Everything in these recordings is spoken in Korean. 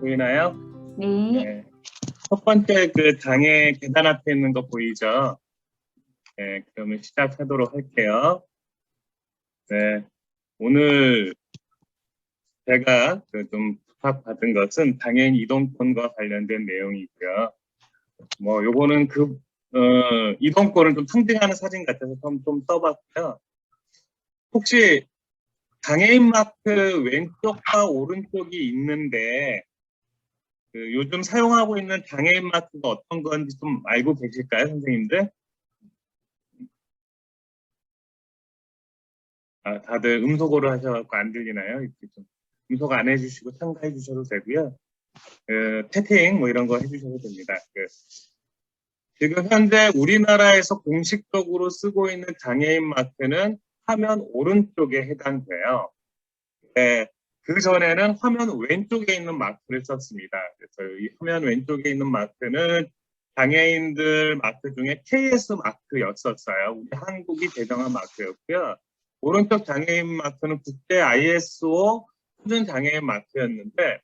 보이나요? 네. 네. 첫 번째 그 장애 계단 앞에 있는 거 보이죠? 네, 그러면 시작하도록 할게요. 네, 오늘 제가 좀 부탁받은 것은 장애인 이동권과 관련된 내용이고요. 뭐 요거는 이동권을 좀 상징하는 사진 같아서 좀 써봤고요. 혹시 장애인 마크 왼쪽과 오른쪽이 있는데 요즘 사용하고 있는 장애인 마크가 어떤 건지 좀 알고 계실까요, 선생님들? 아, 다들 음소거를 하셔서 안 들리나요? 이렇게 좀 음소거 안 해주시고 참가해 주셔도 되고요. 채팅 뭐 이런 거 해주셔도 됩니다. 지금 현재 우리나라에서 공식적으로 쓰고 있는 장애인 마크는 화면 오른쪽에 해당돼요. 네, 그 전에는 화면 왼쪽에 있는 마크를 썼습니다. 그래서 이 화면 왼쪽에 있는 마크는 장애인들 마크 중에 KS 마크였었어요. 우리 한국이 제정한 마크였고요. 오른쪽 장애인 마크는 국제 ISO 표준 장애인 마크였는데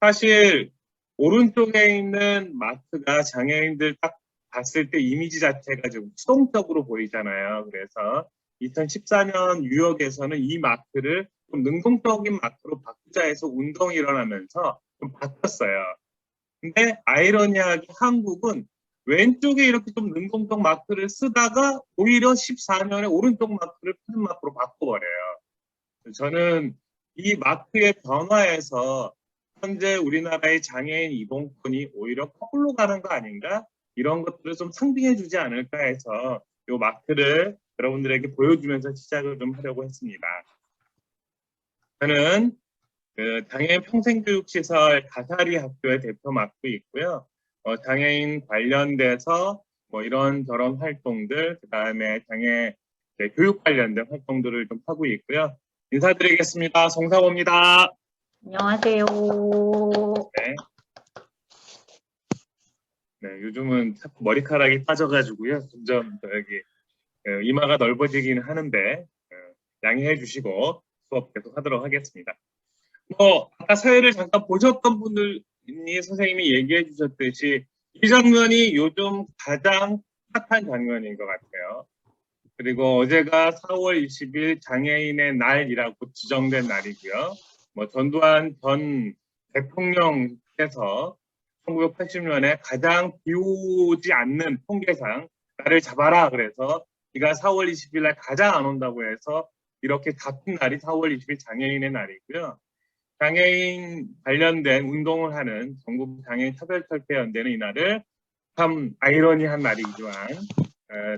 사실 오른쪽에 있는 마크가 장애인들 딱 봤을 때 이미지 자체가 좀 수동적으로 보이잖아요. 그래서 2014년 뉴욕에서는 이 마크를 좀 능동적인 마크로 바꾸자 해서 운동이 일어나면서 좀 바뀌었어요. 근데 아이러니하게 한국은 왼쪽에 이렇게 좀 능동적 마크를 쓰다가 오히려 14년에 오른쪽 마크를 표준 마크로 바꿔버려요. 저는 이 마크의 변화에서 현재 우리나라의 장애인 이동권이 오히려 거꾸로 가는 거 아닌가? 이런 것들을 좀 상징해 주지 않을까 해서 이 마크를 여러분들에게 보여주면서 시작을 좀 하려고 했습니다. 저는 장애인 평생교육시설 가사리 학교의 대표 맡고 있고요. 장애인 관련돼서 뭐 이런저런 활동들, 그 다음에 장애 교육 관련된 활동들을 좀 하고 있고요. 인사드리겠습니다. 송사호입니다. 안녕하세요. 네. 네, 요즘은 자꾸 머리카락이 빠져가지고요. 점점 여기 이마가 넓어지기는 하는데 양해해 주시고 수업 계속 하도록 하겠습니다. 아까 사회를 잠깐 보셨던 분들이 선생님이 얘기해 주셨듯이 이 장면이 요즘 가장 핫한 장면인 것 같아요. 그리고 어제가 4월 20일 장애인의 날이라고 지정된 날이고요. 전두환 전 대통령께서 1980년에 가장 비 오지 않는 통계상 나를 잡아라 그래서 비가 4월 20일 날 가장 안 온다고 해서 이렇게 같은 날이 4월 20일 장애인의 날이고요. 장애인 관련된 운동을 하는 전국 장애인 차별철폐연대는 이날을 참 아이러니한 날이지만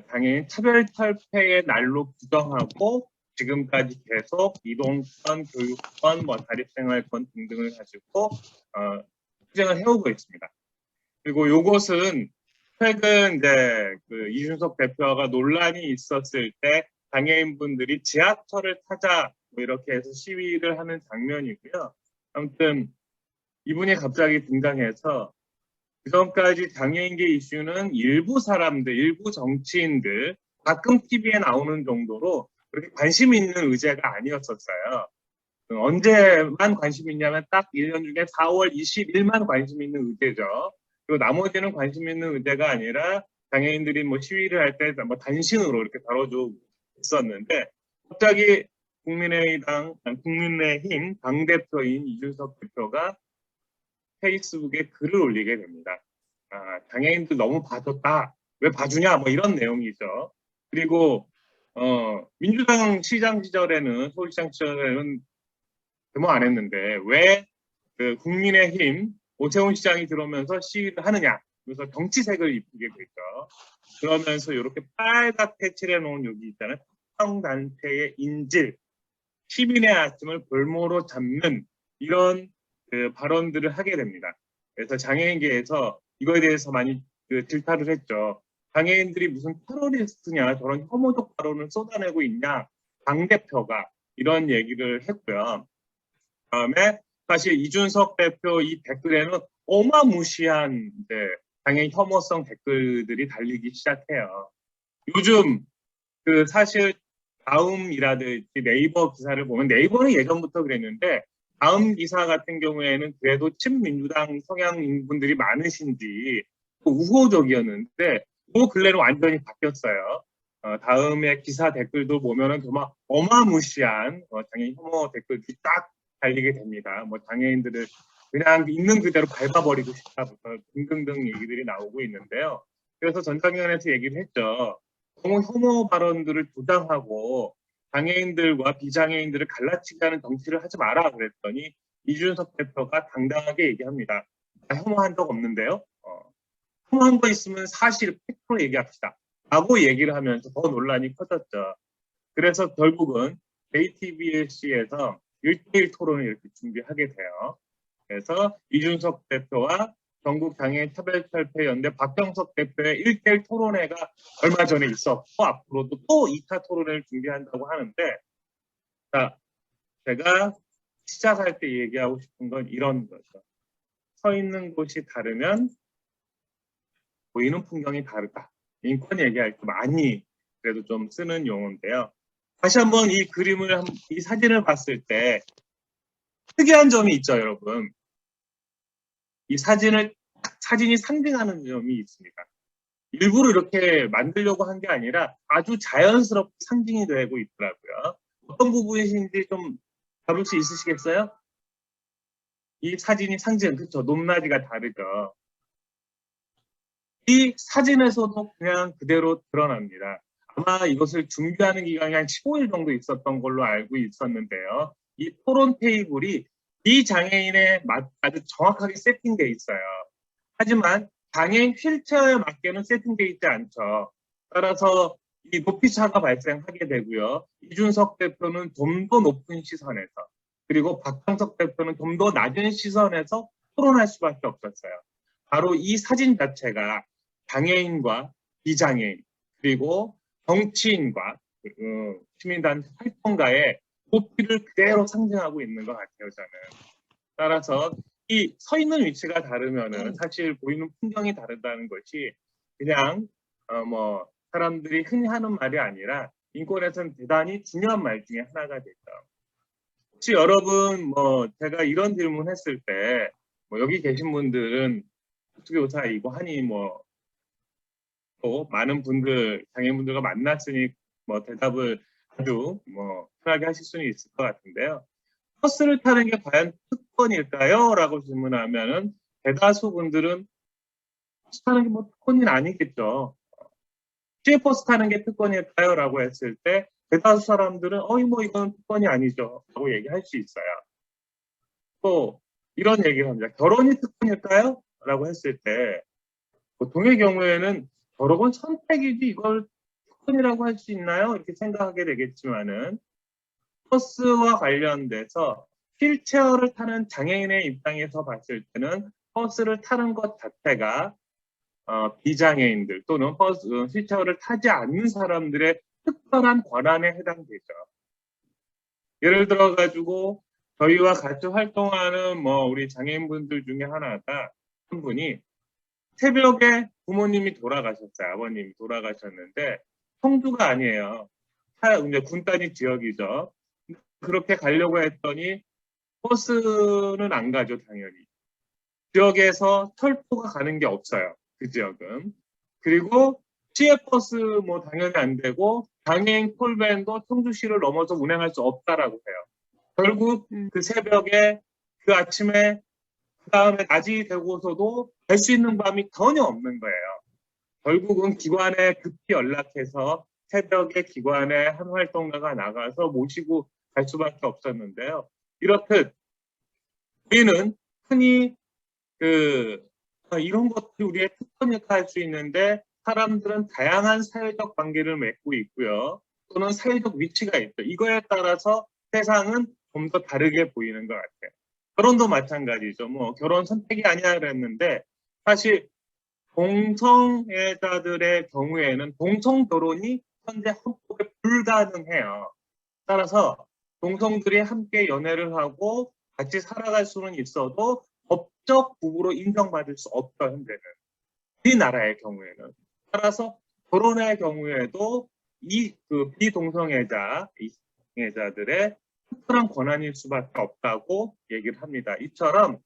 장애인 차별철폐의 날로 규정하고 지금까지 계속 이동권, 교육권, 자립생활권 등등을 가지고 투쟁을 해오고 있습니다. 그리고 이것은 최근 이제 이준석 대표가 논란이 있었을 때 장애인분들이 지하철을 타자 뭐 이렇게 해서 시위를 하는 장면이고요. 아무튼 이분이 갑자기 등장해서 그전까지 장애인계 이슈는 일부 사람들, 일부 정치인들 가끔 TV에 나오는 정도로 그렇게 관심 있는 의제가 아니었었어요. 언제만 관심 있냐면 딱 1년 중에 4월 20일만 관심 있는 의제죠. 그리고 나머지는 관심 있는 의제가 아니라 장애인들이 뭐 시위를 할 때 뭐 단신으로 이렇게 다뤄주고 있었는데 갑자기 국민의힘 당대표인 이준석 대표가 페이스북에 글을 올리게 됩니다. 장애인들 너무 봐줬다. 왜 봐주냐? 뭐 이런 내용이죠. 그리고 민주당 시장 시절에는 서울시장 시절에는 데모 안 했는데 왜 국민의힘 오세훈 시장이 들어오면서 시위를 하느냐? 그래서 정치색을 입히게 되죠. 그러면서 이렇게 빨갛게 칠해놓은 여기 있잖아요. 특정단체의 인질, 시민의 아침을 볼모로 잡는 이런 발언들을 하게 됩니다. 그래서 장애인계에서 이거에 대해서 많이 질타를 했죠. 장애인들이 무슨 테러리스트냐 저런 혐오적 발언을 쏟아내고 있냐 당대표가 이런 얘기를 했고요. 다음에 사실 이준석 대표 이 댓글에는 어마무시한 장애인 혐오성 댓글들이 달리기 시작해요. 요즘 사실 다음이라든지 네이버 기사를 보면 네이버는 예전부터 그랬는데 다음 기사 같은 경우에는 그래도 친민주당 성향인 분들이 많으신지 우호적이었는데 그 근래는 완전히 바뀌었어요. 다음에 기사 댓글도 보면은 정말 어마무시한 장애인 혐오 댓글이 딱 달리게 됩니다. 뭐 장애인들을 그냥 있는 그대로 밟아버리고 싶다부터 등등등 얘기들이 나오고 있는데요. 그래서 전당연에서 얘기를 했죠. 너무 혐오 발언들을 조장하고 장애인들과 비장애인들을 갈라치게 하는 정치를 하지 마라 그랬더니 이준석 대표가 당당하게 얘기합니다. 혐오한 적 없는데요. 혐오한 거 있으면 사실 팩트로 얘기합시다. 라고 얘기를 하면서 더 논란이 커졌죠. 그래서 결국은 JTBC에서 1대1 토론을 이렇게 준비하게 돼요. 그래서 이준석 대표와 전국장애인차별철폐연대 박경석 대표의 1대1 토론회가 얼마 전에 있었고 앞으로도 또 2차 토론회를 준비한다고 하는데, 자, 제가 시작할 때 얘기하고 싶은 건 이런 거죠. 서 있는 곳이 다르면 보이는 풍경이 다르다. 인권 얘기할 때 많이 그래도 좀 쓰는 용어인데요. 다시 한번 이 그림을, 이 사진을 봤을 때 특이한 점이 있죠, 여러분. 이 사진이 상징하는 점이 있습니다. 일부러 이렇게 만들려고 한 게 아니라 아주 자연스럽게 상징이 되고 있더라고요. 어떤 부분이신지 좀 잡을 수 있으시겠어요? 이 사진이 상징, 그렇죠. 높낮이가 다르죠. 이 사진에서도 그냥 그대로 드러납니다. 아마 이것을 준비하는 기간이 한 15일 정도 있었던 걸로 알고 있었는데요. 이 토론 테이블이 이 장애인에 아주 정확하게 세팅되어 있어요. 하지만 장애인 휠체어에 맞게는 세팅되어 있지 않죠. 따라서 이 높이차가 발생하게 되고요. 이준석 대표는 좀 더 높은 시선에서, 그리고 박형석 대표는 좀 더 낮은 시선에서 토론할 수밖에 없었어요. 바로 이 사진 자체가 장애인과 비장애인, 그리고 정치인과 시민단체 활동가의 높이를 그대로 상징하고 있는 것 같아요, 저는. 따라서 이 서 있는 위치가 다르면은 사실 보이는 풍경이 다르다는 것이 그냥 뭐 사람들이 흔히 하는 말이 아니라 인권에서는 대단히 중요한 말 중에 하나가 되죠. 혹시 여러분 뭐 제가 이런 질문 했을 때 뭐 여기 계신 분들은 학교교사이고 하니 뭐 또 많은 분들 장애인분들과 만났으니 뭐 대답을 아주 뭐 편하게 하실 수는 있을 것 같은데요. 버스를 타는 게 과연 특권일까요? 라고 질문하면은 대다수 분들은 버스 타는 게 뭐 특권이 아니겠죠. 시외버스 타는 게 특권일까요? 라고 했을 때 대다수 사람들은 뭐 이건 특권이 아니죠. 라고 얘기할 수 있어요. 또 이런 얘기를 합니다. 결혼이 특권일까요? 라고 했을 때 보통의 경우에는 결혼은 선택이지 이걸 특권이라고 할 수 있나요? 이렇게 생각하게 되겠지만은 버스와 관련돼서 휠체어를 타는 장애인의 입장에서 봤을 때는 버스를 타는 것 자체가 비장애인들 또는 휠체어를 타지 않는 사람들의 특별한 권한에 해당되죠. 예를 들어 가지고 저희와 같이 활동하는 뭐 우리 장애인분들 중에 하나가 한 분이 새벽에 부모님이 돌아가셨어요. 아버님이 돌아가셨는데 청주가 아니에요. 이제 군단위 지역이죠. 그렇게 가려고 했더니 버스는 안 가죠, 당연히. 지역에서 철도가 가는 게 없어요. 그 지역은. 그리고 시외버스 뭐 당연히 안 되고 장애인 콜밴도 청주시를 넘어서 운행할 수 없다라고 해요. 결국 그 새벽에 그 아침에 그 다음에 낮이 되고서도 갈 수 있는 밤이 전혀 없는 거예요. 결국은 기관에 급히 연락해서 새벽에 기관에 한 활동가가 나가서 모시고 갈 수밖에 없었는데요. 이렇듯 우리는 흔히 이런 것들이 우리의 특권이라 할 수 있는데 사람들은 다양한 사회적 관계를 맺고 있고요. 또는 사회적 위치가 있죠. 이거에 따라서 세상은 좀 더 다르게 보이는 것 같아요. 결혼도 마찬가지죠. 뭐 결혼 선택이 아니야 그랬는데 사실 동성애자들의 경우에는 동성 결혼이 현재 헌법에 불가능해요. 따라서 동성들이 함께 연애를 하고 같이 살아갈 수는 있어도 법적 부부로 인정받을 수 없죠, 현재는. 우리나라의 경우에는. 따라서 결혼의 경우에도 비동성애자들의 특별한 권한일 수밖에 없다고 얘기를 합니다. 이처럼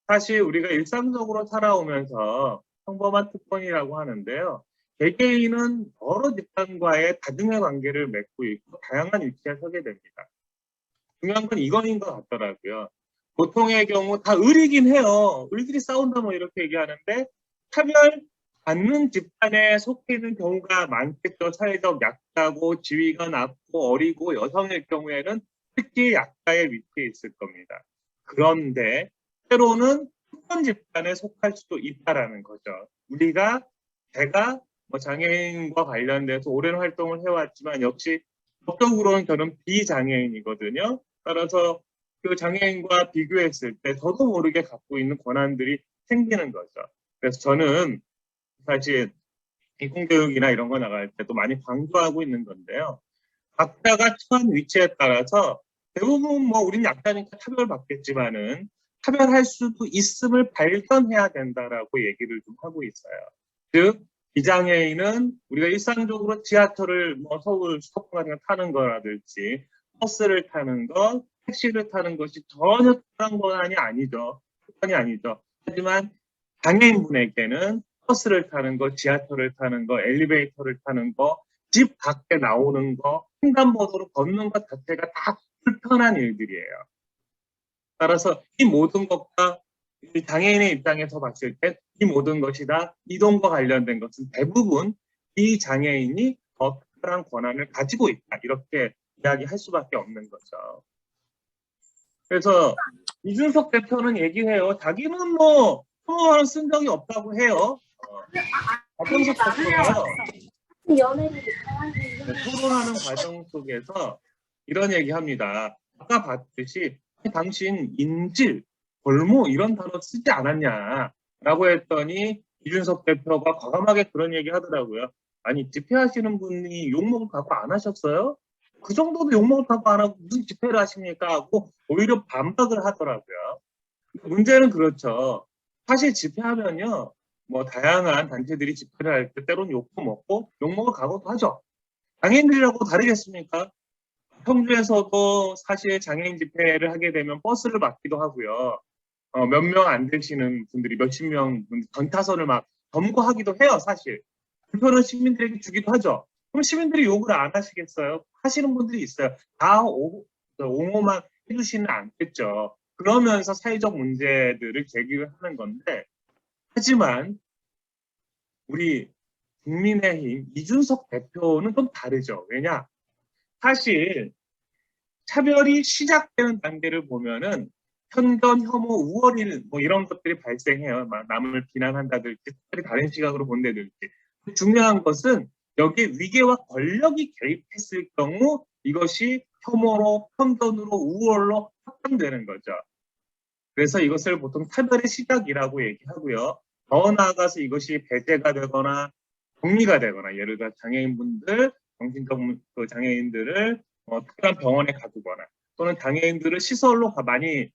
사실 우리가 일상적으로 살아오면서 평범한 특권이라고 하는데요. 개개인은 여러 집단과의 다중의 관계를 맺고 있고 다양한 위치에 서게 됩니다. 중요한 건 이거인 것 같더라고요. 보통의 경우 다 을이긴 해요. 을들이 싸운다 뭐 이렇게 얘기하는데 차별 받는 집단에 속해 있는 경우가 많겠죠. 사회적 약자고 지위가 낮고 어리고 여성일 경우에는 특히 약자의 위치에 있을 겁니다. 그런데 때로는 특권 집단에 속할 수도 있다라는 거죠. 제가 뭐 장애인과 관련돼서 오랜 활동을 해왔지만 역시 법적으로는 저는 비장애인이거든요. 따라서 그 장애인과 비교했을 때 저도 모르게 갖고 있는 권한들이 생기는 거죠. 그래서 저는 사실 인공교육이나 이런 거 나갈 때도 많이 강조하고 있는 건데요. 각자가 처한 위치에 따라서 대부분 뭐 우린 약자니까 차별받겠지만은 차별할 수도 있음을 발견해야 된다라고 얘기를 좀 하고 있어요. 즉 비장애인은 우리가 일상적으로 지하철을 뭐 서울 수도권 같은 거 타는 거라든지 버스를 타는 것, 택시를 타는 것이 전혀 특별한 권한이 아니죠. 특권이 아니죠. 하지만 장애인분에게는 버스를 타는 거, 지하철을 타는 거, 엘리베이터를 타는 거, 집 밖에 나오는 거, 횡단보도로 걷는 것 자체가 다 불편한 일들이에요. 따라서 이 모든 것과 장애인의 입장에서 봤을 때 이 모든 것이 다 이동과 관련된 것은 대부분 이 장애인이 더 특별한 권한을 가지고 있다. 이렇게 이야기할 수밖에 없는 거죠. 그래서 이준석 대표는 얘기해요. 자기는 뭐 통화를 쓴 적이 없다고 해요. 박영석 대표가요. 토론하는 과정 속에서 이런 얘기합니다. 아까 봤듯이 당신 인질, 볼모 이런 단어 쓰지 않았냐라고 했더니 이준석 대표가 과감하게 그런 얘기 하더라고요. 아니 집회하시는 분이 욕먹을 각오 안 하셨어요? 그 정도도 욕먹을 각오 안 하고 무슨 집회를 하십니까? 하고 오히려 반박을 하더라고요. 문제는 그렇죠. 사실 집회하면요. 뭐 다양한 단체들이 집회를 할 때 때로는 욕도 먹고 욕먹을 각오도 하죠. 장애인들이라고 다르겠습니까? 청주에서도 사실 장애인 집회를 하게 되면 버스를 맡기도 하고요. 몇 명 안 되시는 분들이 몇십 명 전타선을 막 점거하기도 해요, 사실. 불편한 시민들에게 주기도 하죠. 그럼 시민들이 욕을 안 하시겠어요? 하시는 분들이 있어요. 다 옹호만 해주시는 않겠죠. 그러면서 사회적 문제들을 제기를 하는 건데, 하지만 우리 국민의힘 이준석 대표는 좀 다르죠. 왜냐? 사실 차별이 시작되는 단계를 보면은 편견, 혐오, 우월일 뭐 이런 것들이 발생해요. 막 남을 비난한다든지 특별히 다른 시각으로 본다든지. 중요한 것은 여기에 위계와 권력이 개입했을 경우 이것이 혐오로, 편견으로, 우월로 확장되는 거죠. 그래서 이것을 보통 차별의 시작이라고 얘기하고요. 더 나아가서 이것이 배제가 되거나 격리가 되거나 예를 들어 장애인분들, 정신적 장애인들을 특별한 병원에 가두거나 또는 장애인들을 시설로 많이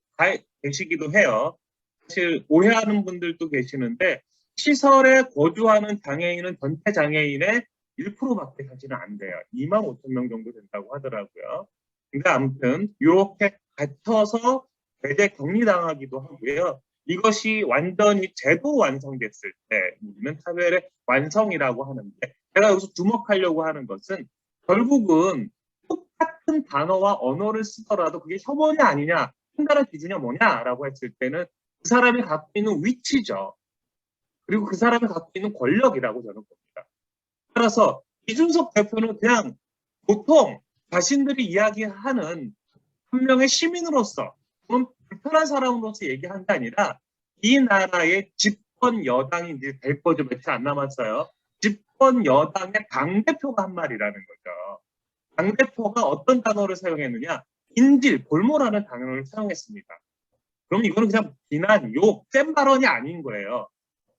계시기도 해요. 사실 오해하는 분들도 계시는데 시설에 거주하는 장애인은 전체 장애인의 1%밖에 사실은 안 돼요. 2만 5천 명 정도 된다고 하더라고요. 근데 아무튼 이렇게 갇혀서 배제 격리당하기도 하고요. 이것이 완전히 제도 완성됐을 때 우리는 차별의 완성이라고 하는데 제가 여기서 주목하려고 하는 것은 결국은 똑같은 단어와 언어를 쓰더라도 그게 혐오냐 아니냐 판단의 기준이 뭐냐라고 했을 때는 그 사람이 갖고 있는 위치죠. 그리고 그 사람이 갖고 있는 권력이라고 저는 봅니다. 따라서 이준석 대표는 그냥 보통 자신들이 이야기하는 한 명의 시민으로서 또는 불편한 사람으로서 얘기한 게 아니라 이 나라의 집권 여당이 이제 될 거죠. 며칠 안 남았어요. 집권 여당의 당대표가 한 말이라는 거죠. 당대표가 어떤 단어를 사용했느냐? 인질, 볼모라는 단어를 사용했습니다. 그럼 이거는 그냥 비난, 욕, 센 발언이 아닌 거예요.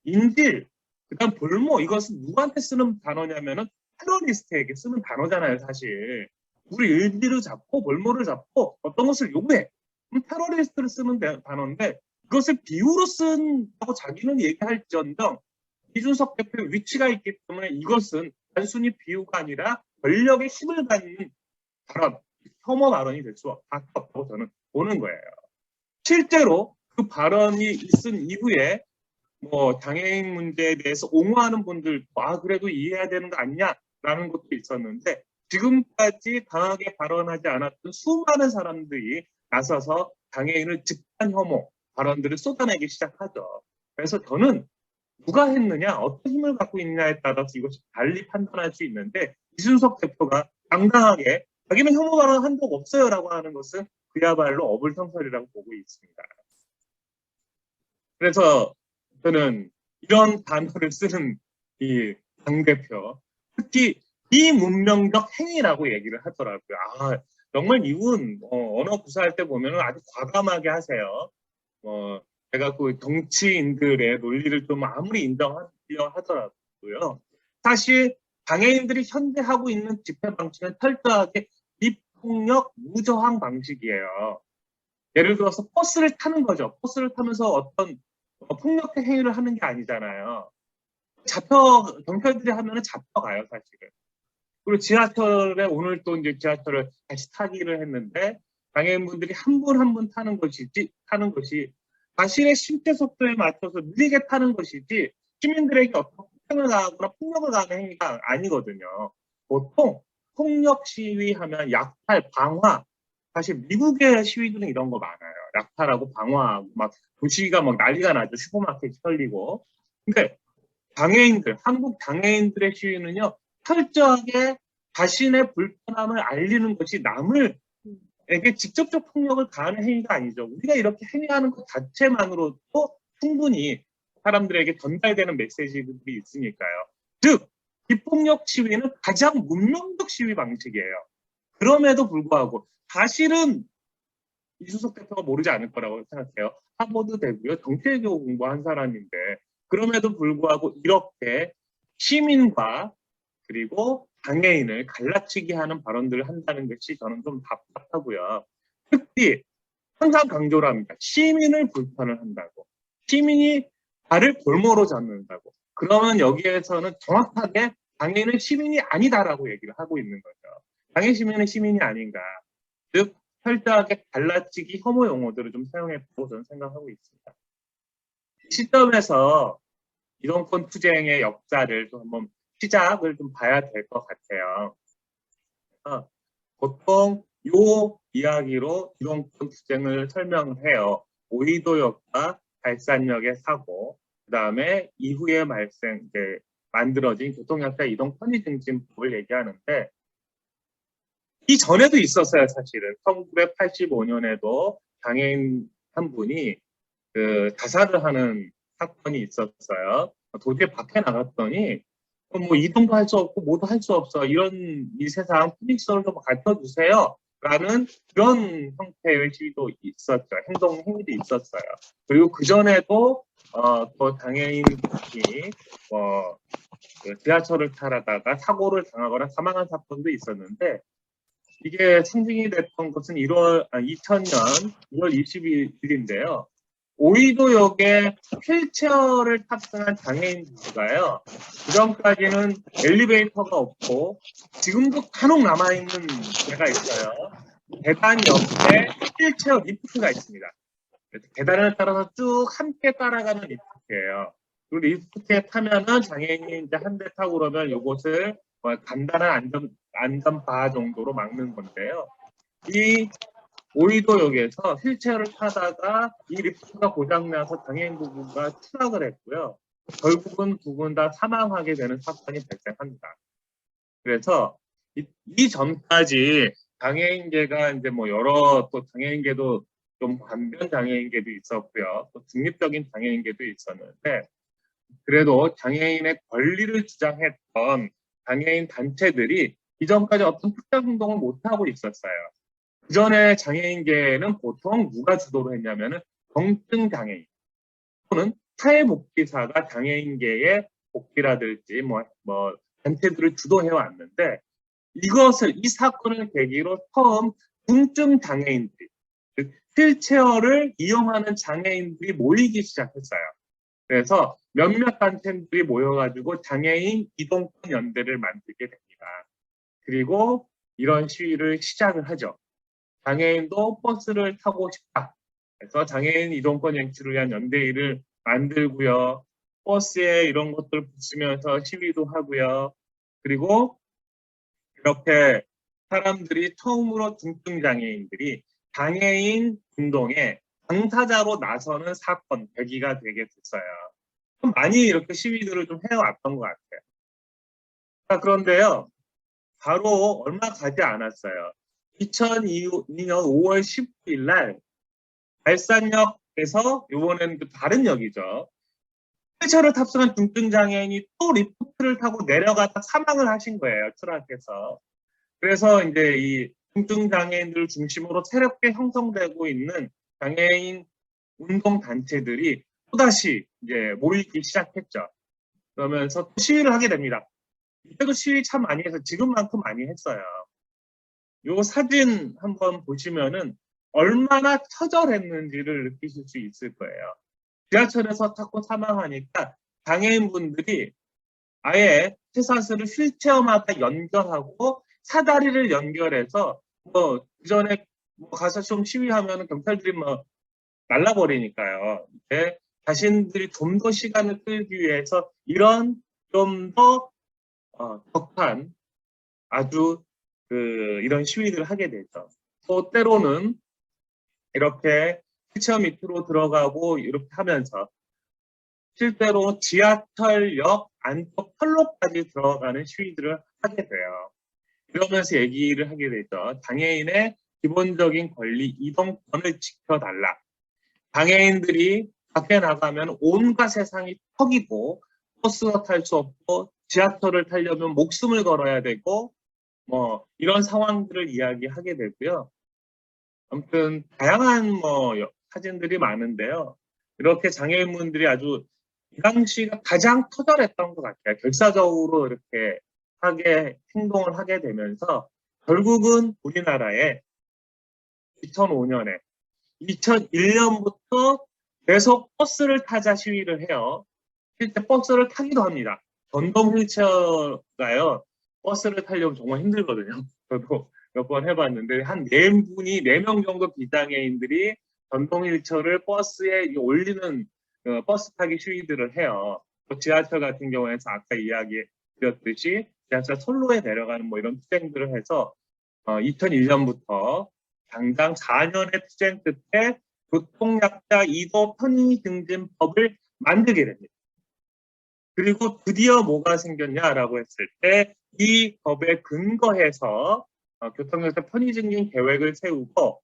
인질, 그다음 볼모, 이것은 누구한테 쓰는 단어냐면은 테러리스트에게 쓰는 단어잖아요, 사실. 우리 인질을 잡고 볼모를 잡고 어떤 것을 요구해. 그럼 테러리스트를 쓰는 단어인데 그것을 비유로 쓴다고 자기는 얘기할지언정 이준석 대표의 위치가 있기 때문에 이것은 단순히 비유가 아니라 권력의 힘을 갖는 발언, 혐오 발언이 될 수밖에 없다고 저는 보는 거예요. 실제로 그 발언이 있은 이후에 뭐 장애인 문제에 대해서 옹호하는 분들, 그래도 이해해야 되는 거 아니냐라는 것도 있었는데, 지금까지 강하게 발언하지 않았던 수많은 사람들이 나서서 장애인을 집단 혐오 발언들을 쏟아내기 시작하죠. 그래서 저는 누가 했느냐, 어떤 힘을 갖고 있느냐에 따라서 이것이 달리 판단할 수 있는데, 이준석 대표가 당당하게 자기는 혐오 발언 한 적 없어요라고 하는 것은 그야말로 어불성설이라고 보고 있습니다. 그래서 저는 이런 단어를 쓰는 이 당대표, 특히 비문명적 행위라고 얘기를 하더라고요. 정말 이분 언어 구사할 때 보면 아주 과감하게 하세요. 제가 그 정치인들의 논리를 좀 아무리 인정하려 하더라고요. 사실 장애인들이 현재 하고 있는 집회 방식은 철저하게 비폭력 무저항 방식이에요. 예를 들어서 버스를 타는 거죠. 버스를 타면서 어떤 폭력적 행위를 하는 게 아니잖아요. 경찰들이 하면은 잡혀가요, 사실은. 그리고 지하철에 오늘 또 이제 지하철을 다시 타기를 했는데, 장애인분들이 한 분 한 분 타는 것이 자신의 심폐 속도에 맞춰서 느리게 타는 것이지, 시민들에게 어떤 폭행을 가하거나 폭력을 가하는 행위가 아니거든요. 보통 폭력 시위하면 약탈, 방화, 사실 미국의 시위들은 이런 거 많아요. 약탈하고 방화하고 막 도시가 막 난리가 나죠. 슈퍼마켓이 털리고. 근데 한국 장애인들의 시위는요, 철저하게 자신의 불편함을 알리는 것이 남을에게 직접적 폭력을 가하는 행위가 아니죠. 우리가 이렇게 행위하는 것 자체만으로도 충분히 사람들에게 전달되는 메시지들이 있으니까요. 즉, 비폭력 시위는 가장 문명적 시위 방식이에요. 그럼에도 불구하고 사실은 이준석 대표가 모르지 않을 거라고 생각해요. 하버드 되고요. 정치외교 공부한 사람인데, 그럼에도 불구하고 이렇게 시민과 그리고 장애인을 갈라치기 하는 발언들을 한다는 것이 저는 좀 답답하고요. 특히 항상 강조를 합니다. 시민을 불편을 한다고. 시민이 발을 골모로 잡는다고. 그러면 여기에서는 정확하게 장애인은 시민이 아니다라고 얘기를 하고 있는 거죠. 장애 시민은 시민이 아닌가. 즉 철저하게 갈라치기 혐오 용어들을 좀 사용했다고 저는 생각하고 있습니다. 이 시점에서 이동권 투쟁의 역사를 좀 한번 시작을 좀 봐야 될 것 같아요. 보통 요 이야기로 이동권 투쟁을 설명을 해요. 오이도역과 발산역의 사고, 그 다음에 이후에 만들어진 교통약자 이동 편의증진법을 얘기하는데, 이 전에도 있었어요, 사실은. 1985년에도 장애인 한 분이 자살을 하는 사건이 있었어요. 도저히 밖에 나갔더니 뭐 이동도 할 수 없고 뭐도 할 수 없어. 이 세상 편익성을 좀 가르쳐주세요. 라는 그런 형태의 시위도 있었죠. 행위도 있었어요. 그리고 그전에도 또 장애인이 지하철을 타다가 사고를 당하거나 사망한 사건도 있었는데, 이게 상징이 됐던 것은 2000년 1월 20일인데요. 오이도역에 휠체어를 탑승한 장애인들가요. 그전까지는 엘리베이터가 없고 지금도 간혹 남아있는 데가 있어요. 계단 옆에 휠체어 리프트가 있습니다. 계단을 따라서 쭉 함께 따라가는 리프트예요. 그 리프트에 타면은 장애인이 이제 한 대 타고 그러면 이곳을 간단한 안전바 정도로 막는 건데요. 이 오이도역에서 휠체어를 타다가 이 리프트가 고장나서 장애인 부부가 추락을 했고요. 결국은 두 분 다 사망하게 되는 사건이 발생합니다. 그래서 이 전까지 장애인계가 이제 뭐 여러 또 장애인계도 좀 반변 장애인계도 있었고요. 또 중립적인 장애인계도 있었는데, 그래도 장애인의 권리를 주장했던 장애인 단체들이 이전까지 어떤 특별 행동을 못하고 있었어요. 그전에 장애인계는 보통 누가 주도를 했냐면은 경증 장애인 또는 사회복지사가 장애인계의 복지라든지 단체들을 주도해 왔는데, 이 사건을 계기로 처음 중증 장애인들이, 즉 휠체어를 이용하는 장애인들이 모이기 시작했어요. 그래서 몇몇 단체들이 모여가지고 장애인 이동권 연대를 만들게 됩니다. 그리고 이런 시위를 시작을 하죠. 장애인도 버스를 타고 싶다. 그래서 장애인 이동권 쟁취를 위한 연대의를 만들고요. 버스에 이런 것들 붙이면서 시위도 하고요. 그리고 이렇게 사람들이 처음으로 중증장애인들이 장애인 운동에 당사자로 나서는 사건, 계기가 되게 됐어요. 좀 많이 이렇게 시위들을 좀 해왔던 것 같아요. 자, 그런데요, 바로 얼마 가지 않았어요. 2002년 5월 19일 날 발산역에서, 이번에는 또 다른 역이죠. 휠체어를 탑승한 중증장애인이 또 리프트를 타고 내려가다 사망을 하신 거예요, 트럭에서. 그래서 이제 이 중증장애인들을 중심으로 새롭게 형성되고 있는 장애인 운동단체들이 또다시 이제 모이기 시작했죠. 그러면서 또 시위를 하게 됩니다. 이때도 시위 참 많이 해서 지금만큼 많이 했어요. 요 사진 한번 보시면은 얼마나 처절했는지를 느끼실 수 있을 거예요. 지하철에서 타고 사망하니까 장애인분들이 아예 폐사슬을 휠체어마다 연결하고 사다리를 연결해서 뭐 그전에 뭐 가서 좀 시위하면 경찰들이 뭐 날라버리니까요. 이제 자신들이 좀 더 시간을 끌기 위해서 이런 좀 더 격한 아주 이런 시위들을 하게 되죠. 또 때로는 이렇게 휠체어 밑으로 들어가고 이렇게 하면서 실제로 지하철역 안쪽 철로까지 들어가는 시위들을 하게 돼요. 이러면서 얘기를 하게 되죠. 장애인의 기본적인 권리, 이동권을 지켜달라. 장애인들이 밖에 나가면 온갖 세상이 턱이고 버스도 탈 수 없고 지하철을 타려면 목숨을 걸어야 되고 뭐 이런 상황들을 이야기하게 되고요. 아무튼 다양한 뭐 사진들이 많은데요. 이렇게 장애인분들이 아주 이 당시가 가장 터절했던 것 같아요. 결사적으로 이렇게 행동을 하게 되면서 결국은 우리나라에 2005년에 2001년부터 계속 버스를 타자 시위를 해요. 실제 버스를 타기도 합니다. 전동 휠체어가요. 버스를 타려면 정말 힘들거든요. 저도 몇 번 해봤는데 한 4명 정도 비장애인들이 전동 휠체어를 버스에 올리는 버스 타기 시위들을 해요. 또 지하철 같은 경우에는 아까 이야기 드렸듯이 지하철 선로에 내려가는 뭐 이런 투쟁들을 해서 2001년부터 당장 4년의 투쟁 끝에 교통약자 2도 편의 증진법을 만들게 됩니다. 그리고 드디어 뭐가 생겼냐라고 했을 때 이 법에 근거해서 교통약자 편의 증진 계획을 세우고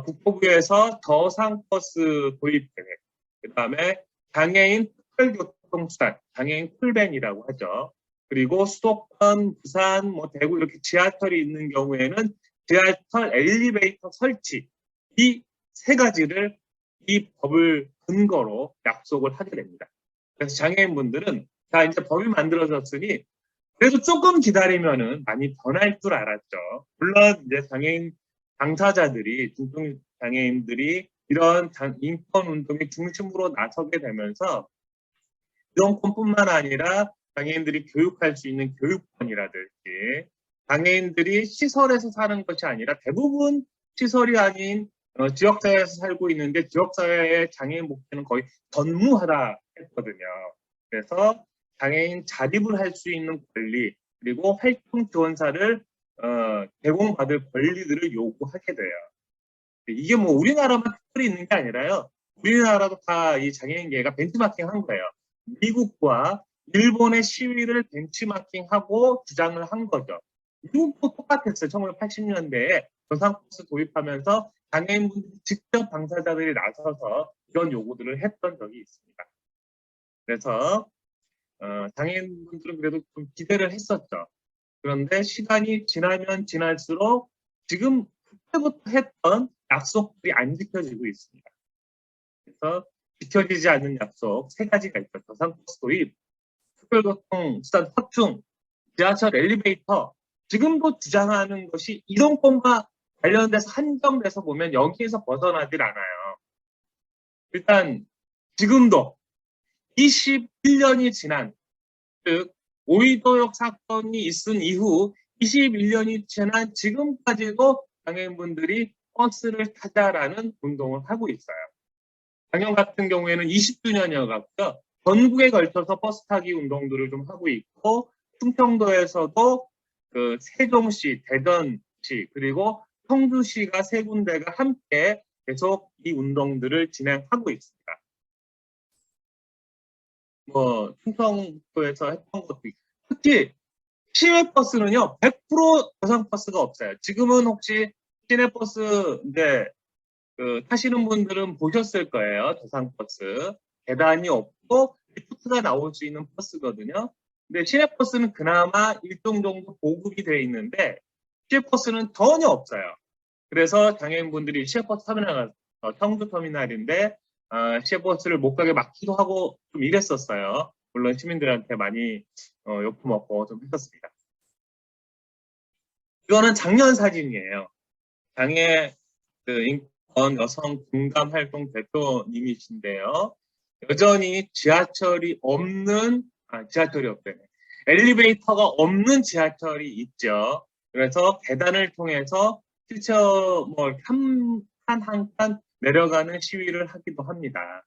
국토부에서 저상버스 도입 계획, 그 다음에 장애인 특별교통수단, 장애인 쿨밴이라고 하죠. 그리고 수도권, 부산, 뭐 대구 이렇게 지하철이 있는 경우에는 지하철 엘리베이터 설치, 이 세 가지를 이 법을 근거로 약속을 하게 됩니다. 그래서 장애인분들은 자 이제 법이 만들어졌으니 그래도 조금 기다리면은 많이 변할 줄 알았죠. 물론 이제 장애인 당사자들이 중증 장애인들이 이런 인권 운동의 중심으로 나서게 되면서 이동권뿐만 아니라 장애인들이 교육할 수 있는 교육권이라든지 장애인들이 시설에서 사는 것이 아니라 대부분 시설이 아닌 지역사회에서 살고 있는데 지역사회의 장애인 복지는 거의 전무하다 했거든요. 그래서 장애인 자립을 할 수 있는 권리 그리고 활동 지원사를 제공받을 권리들을 요구하게 돼요. 이게 뭐 우리나라만 특별히 있는 게 아니라요. 우리나라도 다 이 장애인계가 벤치마킹 한 거예요. 미국과 일본의 시위를 벤치마킹하고 주장을 한 거죠. 미국도 똑같았어요. 1980년대에 저상버스 도입하면서 장애인분들이 직접 당사자들이 나서서 이런 요구들을 했던 적이 있습니다. 그래서 장애인분들은 그래도 좀 기대를 했었죠. 그런데 시간이 지나면 지날수록 지금 그때부터 했던 약속들이 안 지켜지고 있습니다. 그래서 지켜지지 않는 약속 3가지가 있죠. 저상버스 도입, 특별교통수단 확충, 지하철 엘리베이터. 지금도 주장하는 것이 이동권과 관련돼서 한정돼서 보면 여기에서 벗어나질 않아요. 일단 지금도 21년이 지난, 즉 오이도역 사건이 있은 이후 21년이 지난 지금까지도 장애인분들이 버스를 타자라는 운동을 하고 있어요. 작년 같은 경우에는 20주년이어서 전국에 걸쳐서 버스 타기 운동들을 좀 하고 있고, 충청도에서도 그 세종시, 대전시, 그리고 청주시가 세 군데가 함께 계속 이 운동들을 진행하고 있습니다. 뭐 충청도에서 했던 것도 있고, 특히 시외버스는요 100% 저상버스가 없어요. 지금은 혹시 시내버스 이제 타시는 분들은 보셨을 거예요. 저상버스 계단이 없고 리프트가 나올 수 있는 버스거든요. 근데 시내버스는 그나마 일정 정도 보급이 되어 있는데 시외버스는 전혀 없어요. 그래서 장애인분들이 시외버스 터미널, 청주터미널인데 시외버스를 못 가게 막기도 하고 좀 이랬었어요. 물론 시민들한테 많이 욕도 먹고 좀 했었습니다. 이거는 작년 사진이에요. 장애 인권 여성 공감 활동 대표님이신데요. 여전히 지하철이 없는, 지하철이 없대네. 엘리베이터가 없는 지하철이 있죠. 그래서 계단을 통해서 휠체어 한 칸 내려가는 시위를 하기도 합니다.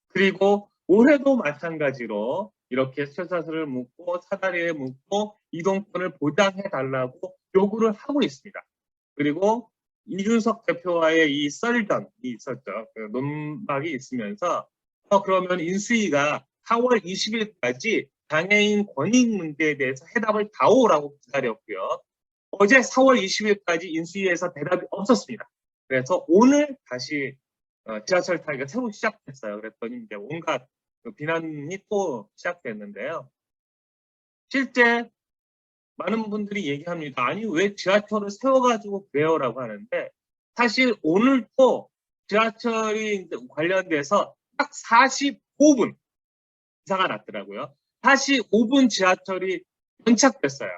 그리고 올해도 마찬가지로 이렇게 쇠사슬을 묶고 사다리에 묶고 이동권을 보장해 달라고 요구를 하고 있습니다. 그리고 이준석 대표와의 이 썰전이 있었죠. 그 논박이 있으면서 그러면 인수위가 4월 20일까지 장애인 권익 문제에 대해서 해답을 다오라고 기다렸고요. 어제 4월 20일까지 인수위에서 대답이 없었습니다. 그래서 오늘 다시 지하철 타기가 새로 시작됐어요. 그랬더니 이제 온갖 비난이 또 시작됐는데요. 실제 많은 분들이 얘기합니다. 아니 왜 지하철을 세워가지고 그래요라고 하는데 사실 오늘 또 지하철이 관련돼서 딱 45분 이사가 났더라고요. 45분 지하철이 연착됐어요.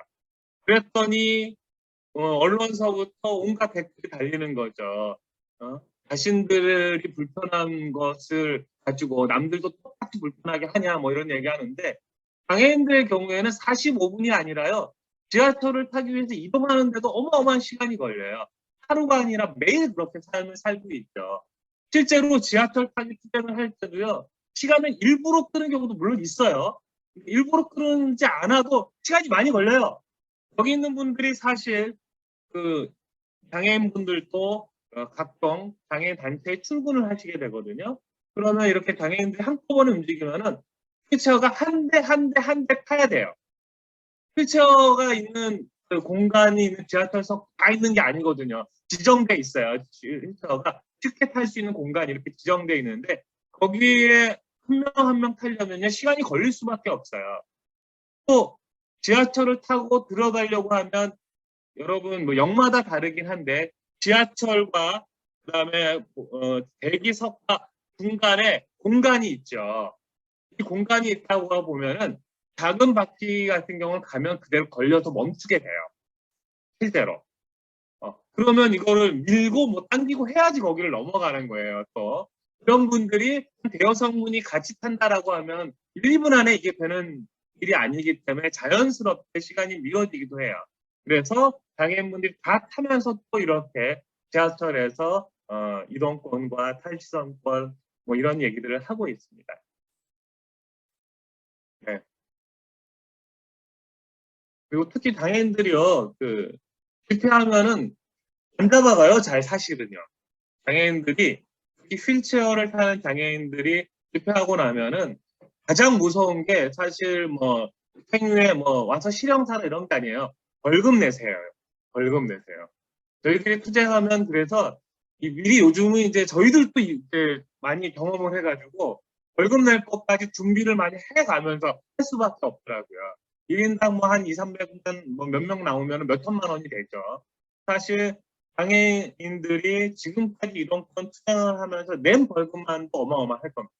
그랬더니 언론서부터 온갖 댓글이 달리는 거죠. 자신들이 불편한 것을 가지고 남들도 똑같이 불편하게 하냐 뭐 이런 얘기하는데 장애인들의 경우에는 45분이 아니라요. 지하철을 타기 위해서 이동하는데도 어마어마한 시간이 걸려요. 하루가 아니라 매일 그렇게 삶을 살고 있죠. 실제로 지하철 타기 투쟁을 할 때도요. 시간을 일부러 끄는 경우도 물론 있어요. 일부러 끄지 않아도 시간이 많이 걸려요. 여기 있는 분들이 사실 그 장애인분들도 각종 장애인 단체에 출근을 하시게 되거든요. 그러면 이렇게 장애인들이 한꺼번에 움직이면은 휠체어가 한 대 한 대 타야 돼요. 휠체어가 있는 그 공간이 있는 지하철석 다 있는 게 아니거든요. 지정돼 있어요. 휠체어가 쉽게 탈 수 있는 공간이 이렇게 지정돼 있는데 거기에 한 명 한 명 타려면요 시간이 걸릴 수밖에 없어요. 또 지하철을 타고 들어가려고 하면 여러분 뭐 역마다 다르긴 한데 지하철과 그다음에 대기석과 중간에 공간이 있죠. 이 공간이 있다고 보면은 작은 바퀴 같은 경우는 가면 그대로 걸려서 멈추게 돼요. 실제로. 그러면 이거를 밀고 뭐 당기고 해야지 거기를 넘어가는 거예요. 또 그런 분들이 대여성분이 같이 탄다라고 하면 1, 2분 안에 이게 되는 일이 아니기 때문에 자연스럽게 시간이 미뤄지기도 해요. 그래서 장애인분들이 다 타면서 또 이렇게 지하철에서 이동권과 탈시선권 뭐 이런 얘기들을 하고 있습니다. 네. 그리고 특히 장애인들이요, 실패하면은 안 잡아가요, 잘 사실은요. 장애인들이, 특히 휠체어를 타는 장애인들이 실패하고 나면은 가장 무서운 게 사실 뭐, 행위에 뭐, 와서 실형사나 이런 게 아니에요. 벌금 내세요. 벌금 내세요. 저희들이 투쟁하면 그래서 미리 요즘은 이제 저희들도 이제 많이 경험을 해가지고 벌금 낼 것까지 준비를 많이 해가면서 할 수밖에 없더라고요. 1인당 뭐 한 2, 300만 뭐 몇 명 나오면 몇 천만 원이 되죠. 사실 장애인들이 지금까지 이런 건 투쟁을 하면서 낸 벌금만도 어마어마할 겁니다.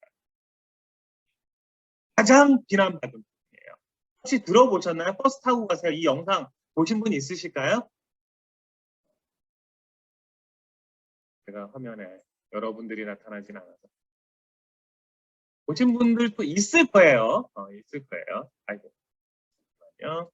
가장 비난받은 분이에요. 혹시 들어보셨나요? 버스 타고 가세요. 이 영상 보신 분 있으실까요? 제가 화면에 여러분들이 나타나진 않아서. 보신 분들도 있을 거예요. 있을 거예요. 아이고. 잠깐만요.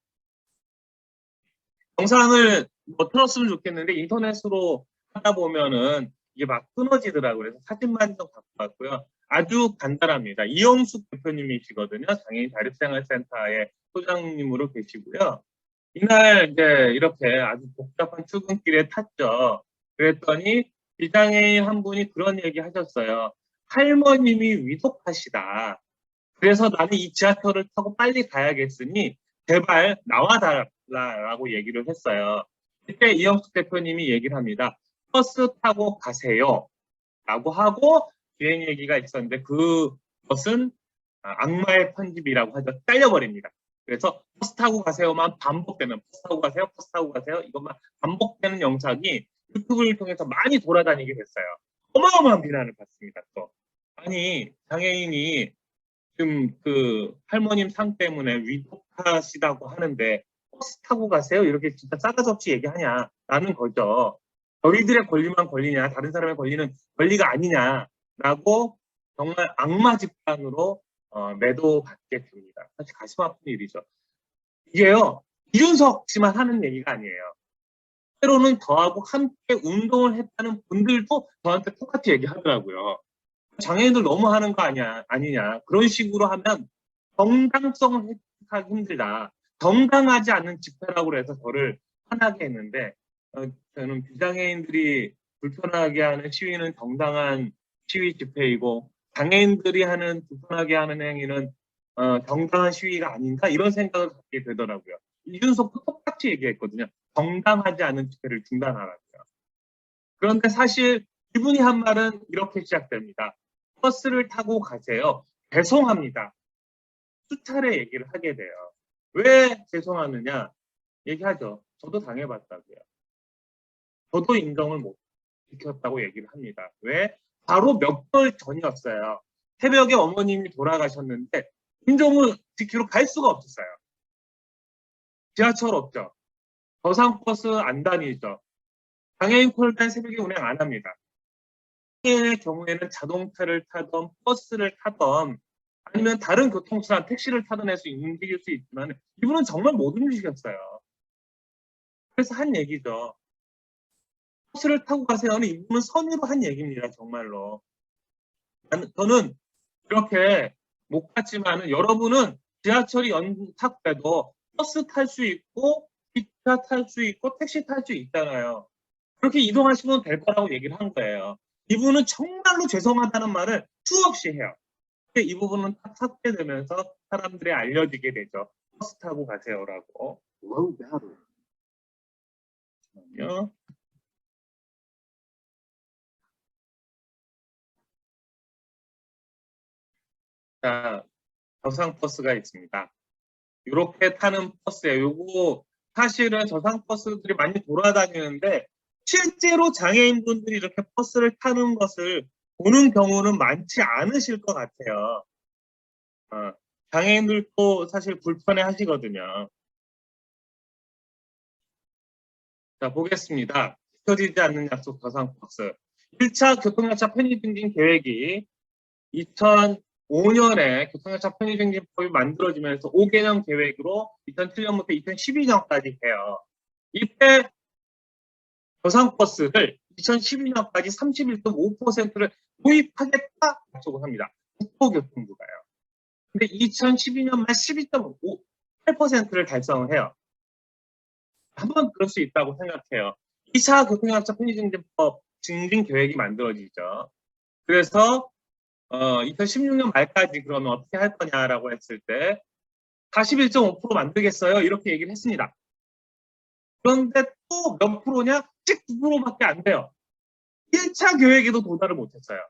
영상을 뭐 틀었으면 좋겠는데 인터넷으로 하다 보면은 이게 막 끊어지더라고요. 그래서 사진만 좀 갖고 왔고요. 아주 간단합니다. 이영숙 대표님이시거든요. 장애인 자립생활센터의 소장님으로 계시고요. 이날 이제 이렇게 아주 복잡한 출근길에 탔죠. 그랬더니 비장애인 한 분이 그런 얘기 하셨어요. 할머님이 위독하시다. 그래서 나는 이 지하철을 타고 빨리 가야겠으니 제발 나와달라고 얘기를 했어요. 그때 이영숙 대표님이 얘기를 합니다. 버스 타고 가세요. 라고 하고 비행 얘기가 있었는데 그것은 악마의 편집이라고 하죠. 잘려버립니다. 그래서 버스 타고 가세요만 반복되는 버스 타고 가세요, 버스 타고 가세요 이것만 반복되는 영상이 유튜브를 통해서 많이 돌아다니게 됐어요. 어마어마한 비난을 받습니다. 또 아니 장애인이 지금 그 할머님 상 때문에 위독하시다고 하는데 버스 타고 가세요? 이렇게 진짜 싸가지 없이 얘기하냐라는 거죠. 저희들의 권리만 권리냐 다른 사람의 권리는 권리가 아니냐라고 정말 악마 집단으로 매도받게 됩니다. 사실 가슴 아픈 일이죠. 이게요. 이준석 씨만 하는 얘기가 아니에요. 때로는 저하고 함께 운동을 했다는 분들도 저한테 똑같이 얘기하더라고요. 장애인들 너무 하는 거 아니냐. 그런 식으로 하면 정당성을 획득하기 힘들다. 정당하지 않는 집회라고 해서 저를 화나게 했는데 저는 비장애인들이 불편하게 하는 시위는 정당한 시위 집회이고 장애인들이 하는 불편하게 하는 행위는 정당한 시위가 아닌가 이런 생각을 갖게 되더라고요. 이준석도 똑같이 얘기했거든요. 정당하지 않은 집회를 중단하라고요. 그런데 사실 이분이 한 말은 이렇게 시작됩니다. 버스를 타고 가세요. 죄송합니다. 수차례 얘기를 하게 돼요. 왜 죄송하느냐? 얘기하죠. 저도 당해봤다고요. 저도 인정을 못 지켰다고 얘기를 합니다. 왜? 바로 몇 개월 전이었어요. 새벽에 어머님이 돌아가셨는데 인정을 지키러 갈 수가 없었어요. 지하철 없죠. 저상버스 안 다니죠. 장애인 콜단 새벽에 운행 안 합니다. 장애인의 경우에는 자동차를 타던 버스를 타던 아니면 다른 교통수단 택시를 타던 해서 움직일 수 있지만 이분은 정말 못 움직였어요. 그래서 한 얘기죠. 버스를 타고 가세요는 이분은 선의로 한 얘기입니다. 정말로. 저는 이렇게 못 갔지만 여러분은 지하철이 연착돼도 버스 탈 수 있고 기차 탈 수 있고 택시 탈 수 있잖아요. 그렇게 이동하시면 될 거라고 얘기를 한 거예요. 이분은 정말로 죄송하다는 말을 수없이 해요. 근데 이 부분은 딱 삭제되면서 사람들이 알려지게 되죠. 버스 타고 가세요라고. Low battery. 잠깐만요. 자, 저상버스가 있습니다. 이렇게 타는 버스예요. 요거 사실은 저상버스들이 많이 돌아다니는데 실제로 장애인분들이 이렇게 버스를 타는 것을 보는 경우는 많지 않으실 것 같아요. 장애인들도 사실 불편해 하시거든요. 자, 보겠습니다. 지켜지지 않는 약속 저상버스. 1차 교통약자 편의 증진 계획이 2005년에 교통약자 편의 증진법이 만들어지면서 5개년 계획으로 2007년부터 2012년까지 해요. 이때 저상버스를 2012년까지 31.5%를 도입하겠다 약속을 합니다. 국토교통부가요. 근데 2012년 말 12.8%를 달성을 해요. 한번 그럴 수 있다고 생각해요. 2차 교통약자 편의증진법 증진 계획이 만들어지죠. 그래서 2016년 말까지 그러면 어떻게 할 거냐라고 했을 때 41.5% 만들겠어요. 이렇게 얘기를 했습니다. 그런데 또 몇 프로냐? 19%밖에 안 돼요. 1차 계획에도 도달을 못했어요.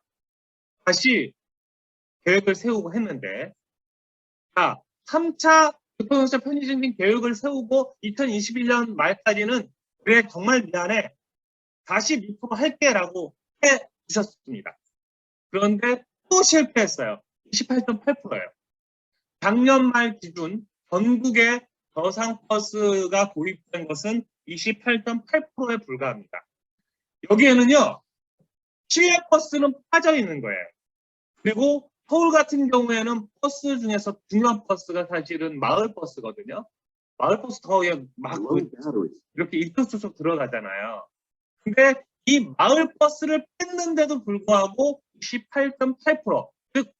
다시 계획을 세우고 했는데 자, 3차 교통약자 편의증진 계획을 세우고 2021년 말까지는 그래 정말 미안해. 42% 할게 라고 해주셨습니다. 그런데 또 실패했어요. 28.8%예요. 작년 말 기준 전국에 저상버스가 도입된 것은 28.8%에 불과합니다. 여기에는요. 시외버스는 빠져 있는 거예요. 그리고 서울 같은 경우에는 버스 중에서 중요한 버스가 사실은 마을버스거든요. 마을버스 더 막 이렇게 이쪽저쪽 들어가잖아요. 근데 이 마을버스를 뺐는데도 불구하고 28.8%, 즉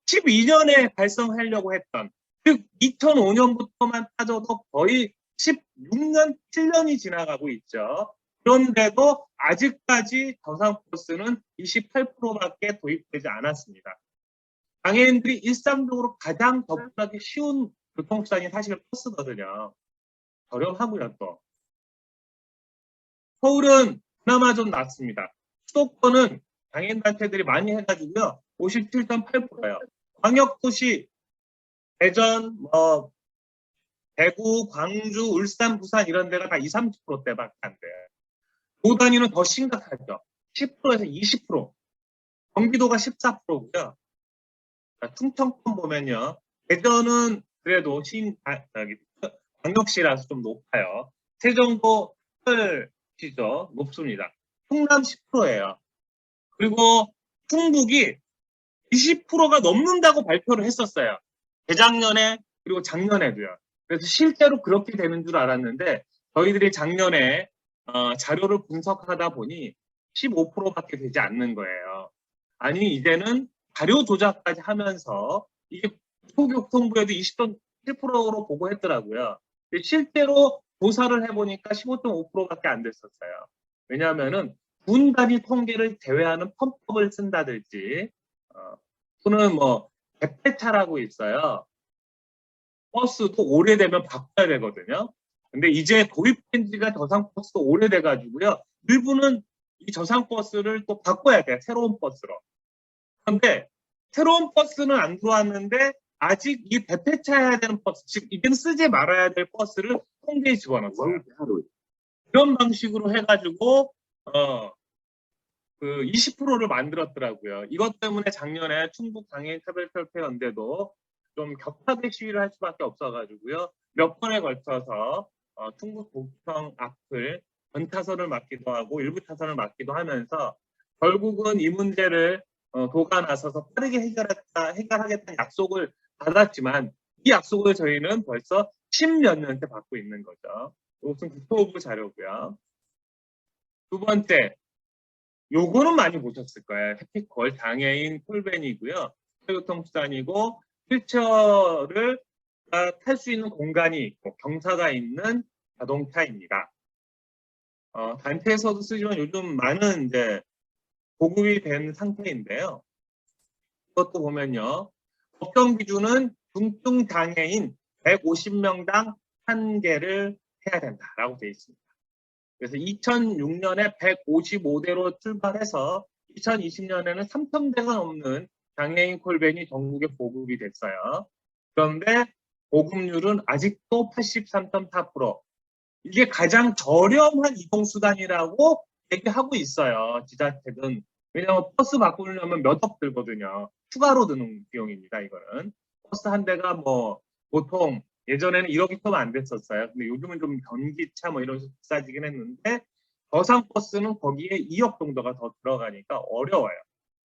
12년에 발생하려고 했던, 즉 2005년부터만 따져도 거의 16년, 7년이 지나가고 있죠. 그런데도 아직까지 저상버스는 28%밖에 도입되지 않았습니다. 장애인들이 일상적으로 가장 접근하기 쉬운 교통수단이 사실 버스거든요. 저렴하고요 또. 서울은 그나마 좀 낫습니다. 수도권은 장애인단체들이 많이 해가지고요. 57.8%예요. 광역도시 대전, 대구, 광주, 울산, 부산 이런 데가 다 20, 30%대밖에 안 돼요. 도 단위는 더 심각하죠. 10%에서 20%. 경기도가 14%고요. 충청권 보면요. 대전은 그래도 광역시라서 좀 높아요. 세종도 시죠. 높습니다. 충남 10%예요. 그리고 충북이 20%가 넘는다고 발표를 했었어요. 재작년에 그리고 작년에도요. 그래서 실제로 그렇게 되는 줄 알았는데 저희들이 작년에 자료를 분석하다 보니 15%밖에 되지 않는 거예요. 아니 이제는 자료 조작까지 하면서 이게 국토교통부에도 20.7%로 보고했더라고요. 실제로 조사를 해보니까 15.5%밖에 안 됐었어요. 왜냐하면은 군 단위 통계를 제외하는 편법을 쓴다든지 또는 뭐 대폐차라고 있어요. 버스도 오래되면 바꿔야 되거든요. 근데 이제 도입된 지가 저상버스도 오래돼 가지고요. 일부는 이 저상버스를 또 바꿔야 돼요. 새로운 버스로. 그런데 새로운 버스는 안 들어왔는데 아직 이 대폐차해야 되는 버스, 즉 이제는 쓰지 말아야 될 버스를 통계에 집어넣었어요. 이런 방식으로 해가지고 그 20%를 만들었더라고요. 이것 때문에 작년에 충북 장애인차별철폐연대도 좀 격하게 시위를 할 수밖에 없어가지고요. 몇 번에 걸쳐서 충북도청 앞을 전타선을 막기도 하고 일부 타선을 막기도 하면서 결국은 이 문제를 도가 나서서 빠르게 해결하겠다는 약속을 받았지만 이 약속을 저희는 벌써 10몇 년째 받고 있는 거죠. 이것은 국토부 자료고요. 두 번째, 요거는 많이 보셨을 거예요. 해피콜 장애인 콜밴이고요. 교통수단이고 휠체어를 탈 수 있는 공간이 있고 경사가 있는 자동차입니다. 단체에서도 쓰지만 요즘 많은 이제 보급이 된 상태인데요. 이것도 보면요. 법정 기준은 중증 장애인 150명당 1개를 해야 된다라고 되어 있습니다. 그래서 2006년에 155대로 출발해서 2020년에는 3,000대가 넘는 장애인 콜밴이 전국에 보급이 됐어요. 그런데 보급률은 아직도 83.4%. 이게 가장 저렴한 이동수단이라고 얘기하고 있어요. 지자체는. 왜냐하면 버스 바꾸려면 몇 억 들거든요. 추가로 드는 비용입니다. 이거는. 버스 한 대가 뭐 보통 예전에는 1억이 좀 안 됐었어요. 근데 요즘은 좀 전기차 뭐 이런 식으로 비싸지긴 했는데 저상버스는 거기에 2억 정도가 더 들어가니까 어려워요.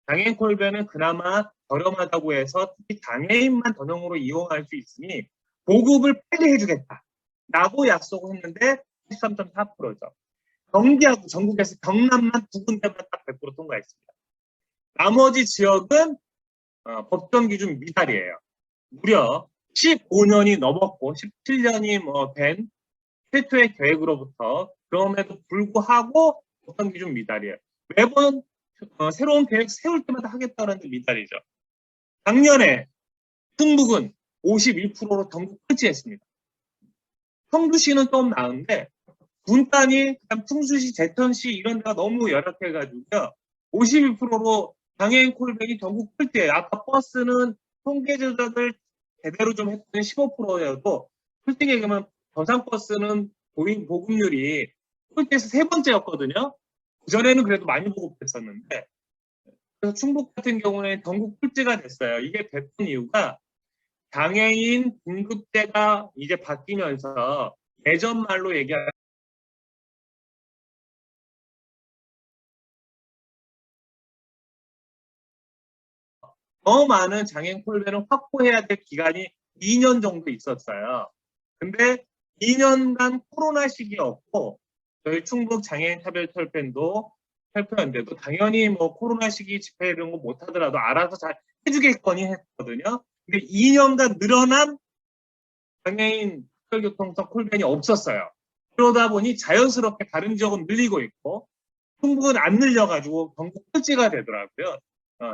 장애인 콜밴은 그나마 저렴하다고 해서 특히 장애인만 전용으로 이용할 수 있으니 보급을 빨리 해주겠다. 라고 약속을 했는데 13.4%죠. 경기하고 전국에서 경남만 두 군데만 딱 100% 통과했습니다. 나머지 지역은 법정 기준 미달이에요. 무려 15년이 넘었고 17년이 된 최초의 계획으로부터 그럼에도 불구하고 법정 기준 미달이에요. 매번 새로운 계획 세울 때마다 하겠다는데 미달이죠. 작년에 충북은 51%로 전국 꼴찌했습니다. 청주시는 좀 나은데 군단이 충주시, 제천시 이런 데가 너무 열악해가지고요. 52%로 장애인 콜밴이 전국 꼴찌예요. 아까 버스는 통계 조작을 제대로 좀 했더니 15%여도 솔직히 얘기하면 저상버스는 보급률이 꼴찌에서 세 번째였거든요. 그전에는 그래도 많이 보급됐었는데 그래서 충북 같은 경우는 전국 꼴찌가 됐어요. 이게 됐던 이유가 장애인 등급제가 이제 바뀌면서 예전 말로 얘기하면 더 많은 장애인 콜밴을 확보해야 될 기간이 2년 정도 있었어요. 근데 2년간 코로나 시기였고 저희 충북 장애인 차별철폐도 발표한데도 당연히 뭐 코로나 시기 집회 이런 거 못하더라도 알아서 잘 해주겠거니 했거든요. 근데 2년간 늘어난 장애인 특별교통성 콜밴이 없었어요. 그러다 보니 자연스럽게 다른 지역은 늘리고 있고 충북은 안 늘려가지고 전국 꼴찌가 되더라고요.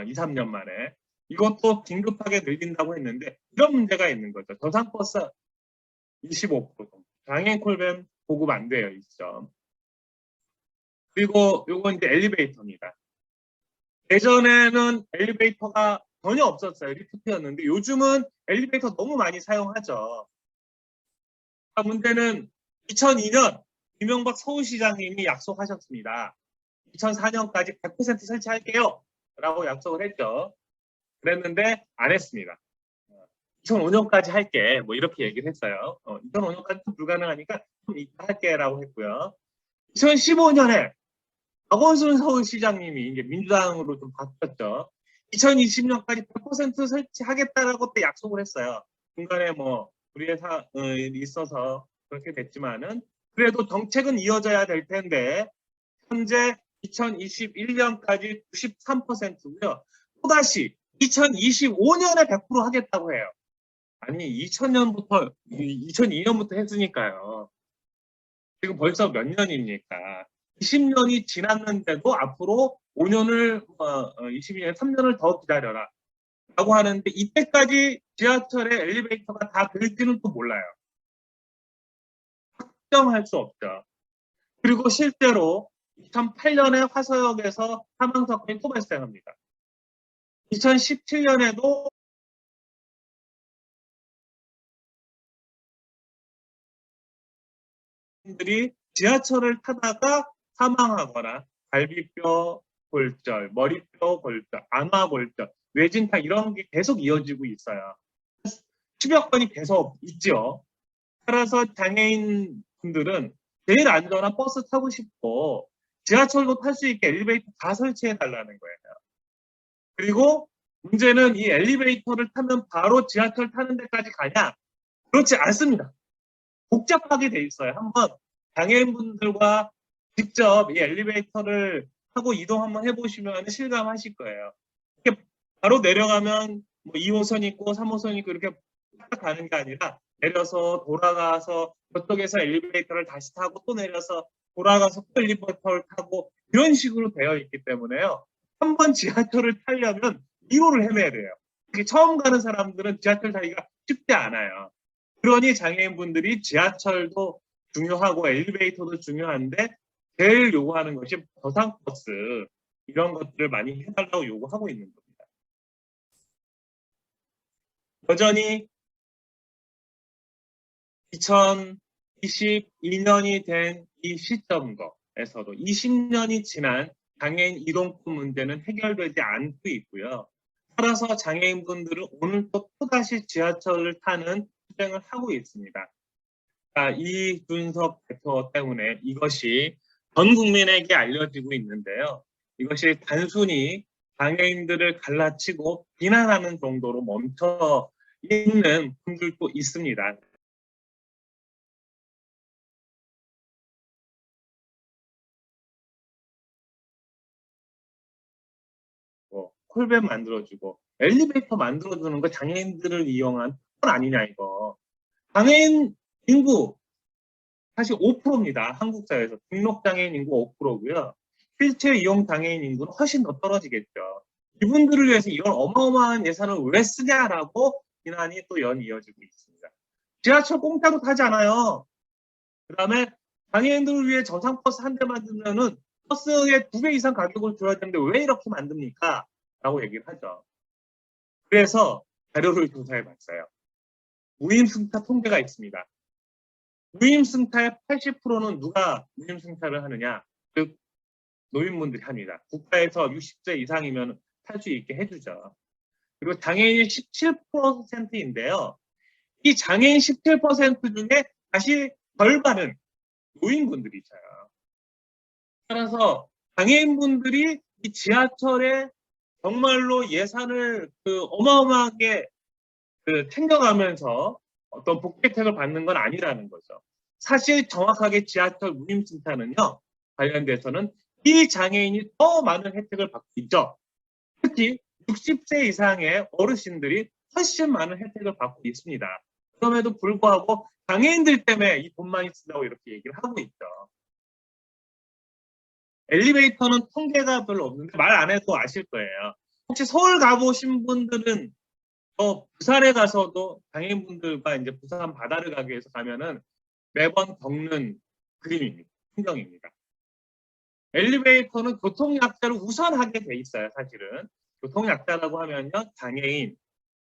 2, 3년 만에. 이것도 긴급하게 늘린다고 했는데 이런 문제가 있는 거죠. 저상버스 25% 정도. 장애인 콜밴 보급 안 돼요. 이 점. 그리고 요건 이제 엘리베이터입니다. 예전에는 엘리베이터가 전혀 없었어요. 리프트였는데 요즘은 엘리베이터 너무 많이 사용하죠. 문제는 2002년 이명박 서울시장님이 약속하셨습니다. 2004년까지 100% 설치할게요. 라고 약속을 했죠. 그랬는데 안 했습니다. 2005년까지 할게. 뭐 이렇게 얘기를 했어요. 2005년까지 좀 불가능하니까 좀 이따 할게 라고 했고요. 2015년에 박원순 서울시장님이 이제 민주당으로 좀 바뀌었죠. 2020년까지 100% 설치하겠다라고 때 약속을 했어요. 중간에 뭐 우리의 일이 있어서 그렇게 됐지만은 그래도 정책은 이어져야 될 텐데 현재 2021년까지 93%고요. 또다시 2025년에 100% 하겠다고 해요. 아니 2002년부터 했으니까요. 지금 벌써 몇 년입니까? 20년이 지났는데도 앞으로 5년을 22년 3년을 더 기다려라 라고 하는데 이때까지 지하철의 엘리베이터가 다 될지는 또 몰라요. 확정할 수 없죠. 그리고 실제로 2008년에 화서역에서 사망 사건이 또 발생합니다. 2017년에도 분들이 지하철을 타다가 사망하거나 갈비뼈 골절, 머리뼈 골절, 안마 골절, 뇌진탕 이런 게 계속 이어지고 있어요. 10여 건이 계속 있죠. 따라서 장애인 분들은 제일 안전한 버스 타고 싶고 지하철도 탈 수 있게 엘리베이터 다 설치해 달라는 거예요. 그리고 문제는 이 엘리베이터를 타면 바로 지하철 타는 데까지 가냐? 그렇지 않습니다. 복잡하게 돼 있어요. 한번 장애인분들과 직접 이 엘리베이터를 타고 이동 한번 해보시면 실감하실 거예요. 이렇게 바로 내려가면 뭐 2호선 있고 3호선 있고 이렇게 가는 게 아니라 내려서 돌아가서 저쪽에서 엘리베이터를 다시 타고 또 내려서 돌아가서 또 엘리베이터를 타고 이런 식으로 되어 있기 때문에요. 한번 지하철을 타려면 2호를 헤매야 돼요. 처음 가는 사람들은 지하철 타기가 쉽지 않아요. 그러니 장애인분들이 지하철도 중요하고 엘리베이터도 중요한데 제일 요구하는 것이 저상버스 이런 것들을 많이 해달라고 요구하고 있는 겁니다. 여전히 2022년이 된 이 시점에서도 20년이 지난 장애인 이동권 문제는 해결되지 않고 있고요. 따라서 장애인분들은 오늘 또다시 지하철을 타는 투쟁을 하고 있습니다. 이준석 대표 때문에 이것이 전 국민에게 알려지고 있는데요. 이것이 단순히 장애인들을 갈라치고 비난하는 정도로 멈춰 있는 분들도 있습니다. 콜밴 만들어주고 엘리베이터 만들어주는 거 장애인들을 이용한 건 아니냐 이거. 장애인 인구 사실 5%입니다. 한국 사회에서 등록장애인 인구 5%고요. 휠체어 이용 장애인 인구는 훨씬 더 떨어지겠죠. 이분들을 위해서 이런 어마어마한 예산을 왜 쓰냐라고 비난이 또 연이어지고 있습니다. 지하철 공짜로 타잖아요. 그 다음에 장애인들을 위해 저상버스 한 대 만들면은 버스의 2배 이상 가격을 줘야 되는데 왜 이렇게 만듭니까? 라고 얘기를 하죠. 그래서 자료를 조사해 봤어요. 무임승차 통계가 있습니다. 무임승차의 80%는 누가 무임승차를 하느냐? 즉 노인분들이 합니다. 국가에서 60세 이상이면 탈 수 있게 해주죠. 그리고 장애인이 17%인데요. 이 장애인 17% 중에 다시 절반은 노인분들이죠. 따라서 장애인분들이 이 지하철에 정말로 예산을 어마어마하게 챙겨가면서 어떤 복지 혜택을 받는 건 아니라는 거죠. 사실 정확하게 지하철 무임승차는요, 관련돼서는 비장애인이 더 많은 혜택을 받고 있죠. 특히 60세 이상의 어르신들이 훨씬 많은 혜택을 받고 있습니다. 그럼에도 불구하고 장애인들 때문에 이 돈 많이 쓴다고 이렇게 얘기를 하고 있죠. 엘리베이터는 통계가 별로 없는데 말 안 해도 아실 거예요. 혹시 서울 가보신 분들은 부산에 가서도 장애인분들과 이제 부산 바다를 가기 위해서 가면은 매번 겪는 그림입니다. 풍경입니다. 엘리베이터는 교통약자를 우선하게 돼 있어요, 사실은. 교통약자라고 하면요, 장애인,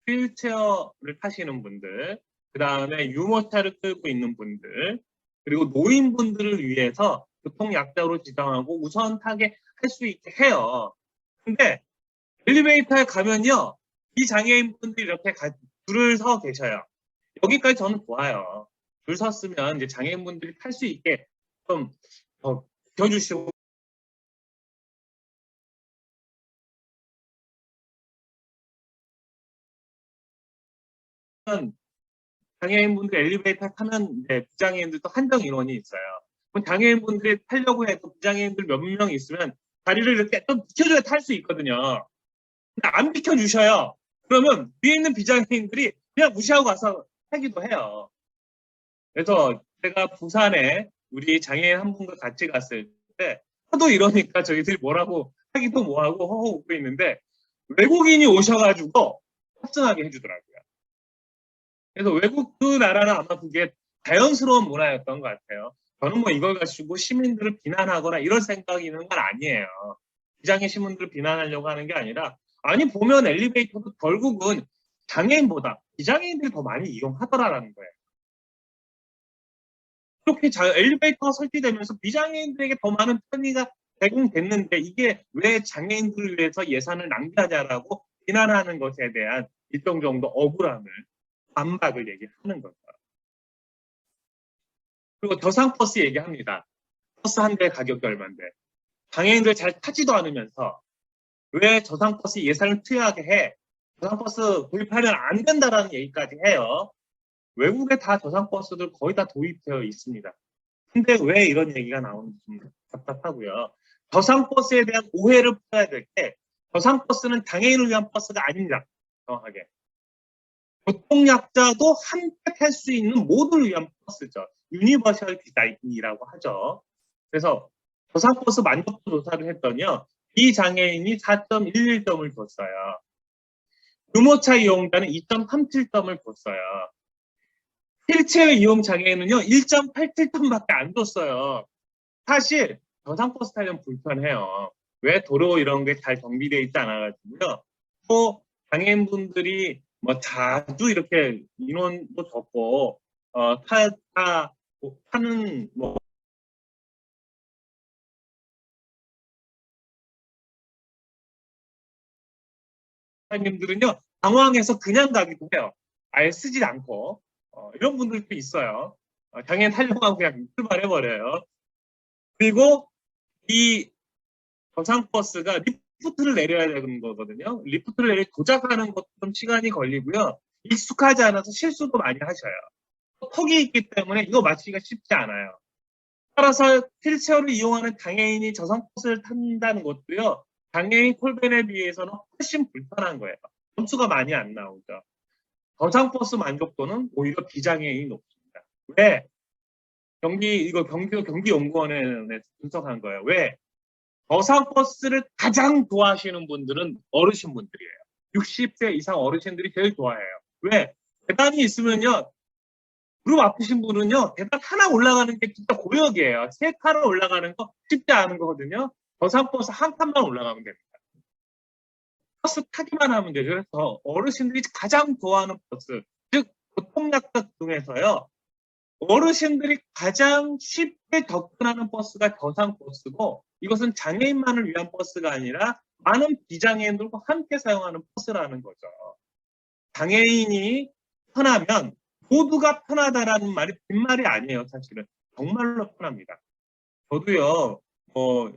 휠체어를 타시는 분들, 그 다음에 유모차를 끌고 있는 분들, 그리고 노인분들을 위해서 교통약자로 지정하고 우선 타게 할 수 있게 해요. 근데 엘리베이터에 가면요, 이 장애인분들이 이렇게 줄을 서 계셔요. 여기까지 저는 좋아요. 줄 섰으면 이제 장애인분들이 탈 수 있게 좀 더 비켜주시고 장애인분들 엘리베이터 타면 이제 비장애인들도 한정 인원이 있어요. 그럼 장애인분들이 타려고 해도 비장애인들 몇 명 있으면 다리를 이렇게 좀 비켜줘야 탈 수 있거든요. 근데 안 비켜주셔요. 그러면 위에 있는 비장애인들이 그냥 무시하고 가서 타기도 해요. 그래서 제가 부산에 우리 장애인 한 분과 같이 갔을 때 하도 이러니까 저희들이 뭐라고 하기도 뭐하고 허허 웃고 있는데 외국인이 오셔가지고 탑승하게 해주더라고요. 그래서 외국 그 나라는 아마 그게 자연스러운 문화였던 것 같아요. 저는 뭐 이걸 가지고 시민들을 비난하거나 이런 생각이 있는 건 아니에요. 비장애 시민들을 비난하려고 하는 게 아니라 아니 보면 엘리베이터도 결국은 장애인보다 비장애인들이 더 많이 이용하더라라는 거예요. 그렇게 엘리베이터가 설치되면서 비장애인들에게 더 많은 편의가 제공됐는데 이게 왜 장애인들을 위해서 예산을 낭비하자라고 비난하는 것에 대한 일정 정도 억울함을 반박을 얘기하는 거죠. 그리고 저상버스 얘기합니다. 버스 한 대 가격이 얼마인데 장애인들 잘 타지도 않으면서 왜 저상버스 예산을 투여하게 해? 저상버스 도입하면 안 된다라는 얘기까지 해요. 외국에 다 저상버스들 거의 다 도입되어 있습니다. 근데 왜 이런 얘기가 나오는지 좀 답답하고요. 저상버스에 대한 오해를 풀어야 될 게 저상버스는 장애인을 위한 버스가 아닙니다. 정확하게. 교통약자도 함께 탈 수 있는 모두를 위한 버스죠. 유니버셜 디자인이라고 하죠. 그래서 저상버스 만족도 조사를 했더니요. 비장애인이 4.11점을 줬어요. 유모차 이용자는 2.37점을 줬어요. 휠체어 이용 장애인은요. 1.87점밖에 안 줬어요. 사실 저상버스 타려면 불편해요. 왜 도로 이런 게 잘 정비되어 있지 않아가지고요. 또 장애인분들이 뭐 자주 이렇게 인원도 적고 타는 뭐 장애인들은요 당황해서 그냥 가기도 해요. 아예 쓰지 않고 이런 분들도 있어요. 장애인 타려고 하고 그냥 출발해버려요. 그리고 이 저상버스가 리프트를 내려야 되는 거거든요. 리프트를 내려 도착하는 것도 좀 시간이 걸리고요. 익숙하지 않아서 실수도 많이 하셔요. 턱이 있기 때문에 이거 맞추기가 쉽지 않아요. 따라서 휠체어를 이용하는 장애인이 저상버스를 탄다는 것도요. 장애인 콜밴에 비해서는 훨씬 불편한 거예요. 점수가 많이 안 나오죠. 저상버스 만족도는 오히려 비장애인이 높습니다. 왜? 경기연구원에 분석한 거예요. 왜? 저상버스를 가장 좋아하시는 분들은 어르신분들이에요. 60세 이상 어르신들이 제일 좋아해요. 왜? 계단이 있으면요. 무릎 아프신 분은요. 계단 하나 올라가는 게 진짜 고역이에요. 세 칸을 올라가는 거 쉽지 않은 거거든요. 저상버스 한 칸만 올라가면 됩니다. 버스 타기만 하면 되죠. 그래서 어르신들이 가장 좋아하는 버스, 즉 교통약자 중에서요. 어르신들이 가장 쉽게 접근하는 버스가 저상버스고 이것은 장애인만을 위한 버스가 아니라 많은 비장애인들과 함께 사용하는 버스라는 거죠. 장애인이 편하면 모두가 편하다라는 말이 빈말이 아니에요. 사실은 정말로 편합니다. 저도요.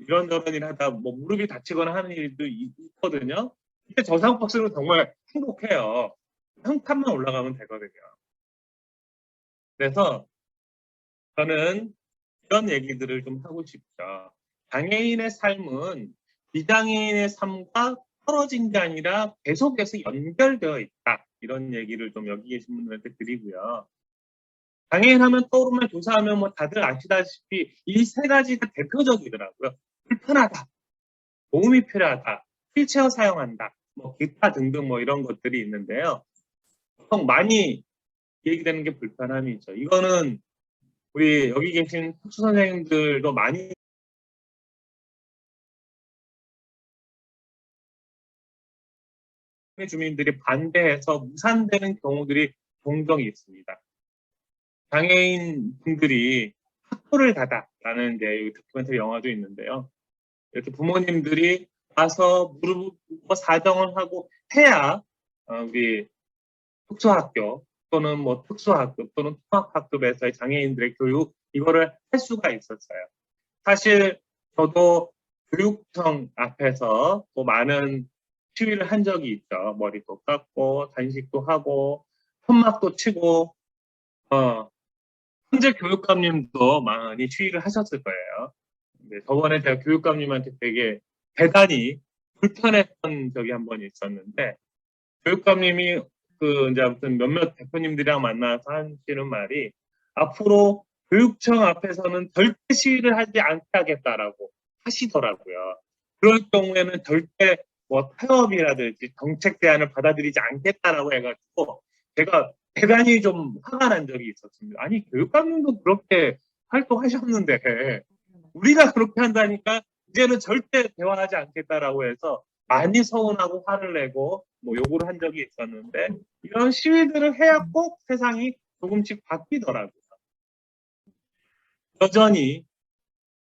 이런저런 일 하다 뭐 무릎이 다치거나 하는 일도 있거든요. 근데 저상버스는 정말 행복해요. 한 칸만 올라가면 되거든요. 그래서 저는 이런 얘기들을 좀 하고 싶죠. 장애인의 삶은 비장애인의 삶과 떨어진 게 아니라 계속해서 연결되어 있다. 이런 얘기를 좀 여기 계신 분들한테 드리고요. 장애인 하면 떠오르면 조사하면 뭐 다들 아시다시피 이 세 가지가 대표적이더라고요. 불편하다, 도움이 필요하다, 휠체어 사용한다, 뭐 기타 등등 뭐 이런 것들이 있는데요. 보통 많이 얘기되는 게 불편함이죠. 이거는 우리 여기 계신 특수 선생님들도 많이 주민들이 반대해서 무산되는 경우들이 종종 있습니다. 장애인 분들이 학교를 가다라는 이제 다큐멘터리 영화도 있는데요. 이렇게 부모님들이 와서 무릎 꿇고 사정을 하고 해야 우리 특수학교 또는 뭐 특수학급 또는 통합학급에서의 장애인들의 교육 이거를 할 수가 있었어요. 사실 저도 교육청 앞에서 또 많은 시위를 한 적이 있죠. 머리도 깎고 단식도 하고 현막도 치고 현재 교육감님도 많이 시위를 하셨을 거예요. 근데 저번에 제가 교육감님한테 되게 대단히 불편했던 적이 한 번 있었는데 교육감님이 그 이제 아무튼 몇몇 대표님들이랑 만나서 하시는 말이 앞으로 교육청 앞에서는 절대 시위를 하지 않게 하겠다라고 하시더라고요. 그럴 경우에는 절대 뭐 타협이라든지 정책 대안을 받아들이지 않겠다라고 해가지고 제가 대단히 좀 화가 난 적이 있었습니다. 아니 교육감님도 그렇게 활동하셨는데 우리가 그렇게 한다니까 이제는 절대 대화하지 않겠다라고 해서 많이 서운하고 화를 내고 뭐 요구를 한 적이 있었는데 이런 시위들을 해야 꼭 세상이 조금씩 바뀌더라고요. 여전히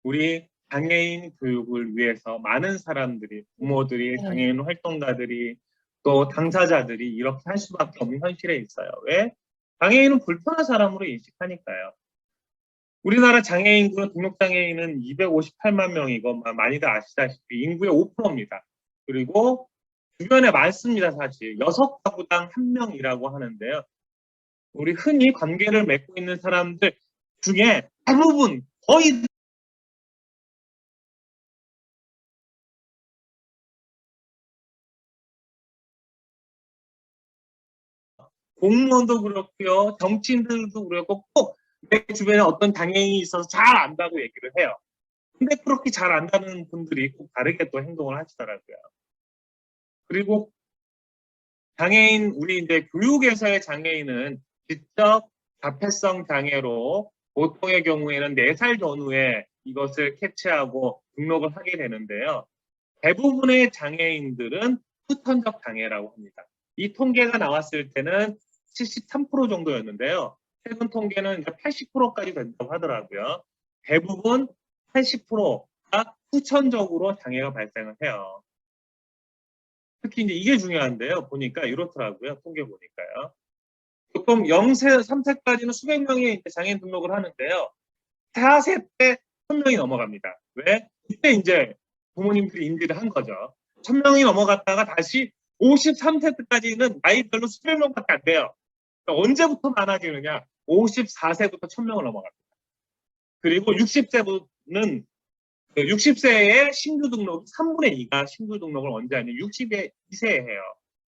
우리 장애인 교육을 위해서 많은 사람들이 부모들이 장애인 활동가들이 또 당사자들이 이렇게 할 수밖에 없는 현실에 있어요. 왜? 장애인은 불편한 사람으로 인식하니까요. 우리나라 장애인구는 등록장애인은 258만 명이고 많이들 아시다시피 인구의 5%입니다. 그리고 주변에 많습니다. 사실 6가구당 1명이라고 하는데요. 우리 흔히 관계를 맺고 있는 사람들 중에 대부분 거의 공무원도 그렇고요. 정치인들도 그렇고 꼭 내 주변에 어떤 장애인이 있어서 잘 안다고 얘기를 해요. 근데 그렇게 잘 안다는 분들이 꼭 다르게 또 행동을 하시더라고요. 그리고 장애인, 우리 이제 교육에서의 장애인은 지적 자폐성 장애로 보통의 경우에는 4살 전후에 이것을 캐치하고 등록을 하게 되는데요. 대부분의 장애인들은 후천적 장애라고 합니다. 이 통계가 나왔을 때는 73% 정도였는데요. 최근 통계는 80%까지 된다고 하더라고요. 대부분 80%가 후천적으로 장애가 발생을 해요. 특히 이제 이게 중요한데요. 보니까 이렇더라고요. 통계 보니까요. 보통 0세, 3세까지는 수백 명의 장애인 등록을 하는데요. 4세 때 1000명이 넘어갑니다. 왜? 이때 이제 부모님들이 인지를 한 거죠. 1000명이 넘어갔다가 다시 53세 때까지는 나이별로 수백 명밖에 안 돼요. 그러니까 언제부터 많아지느냐? 54세부터 1000명을 넘어갑니다. 그리고 60세는 60세의 신규 등록 3분의 2가 신규 등록을 언제 하냐? 62세에 해요.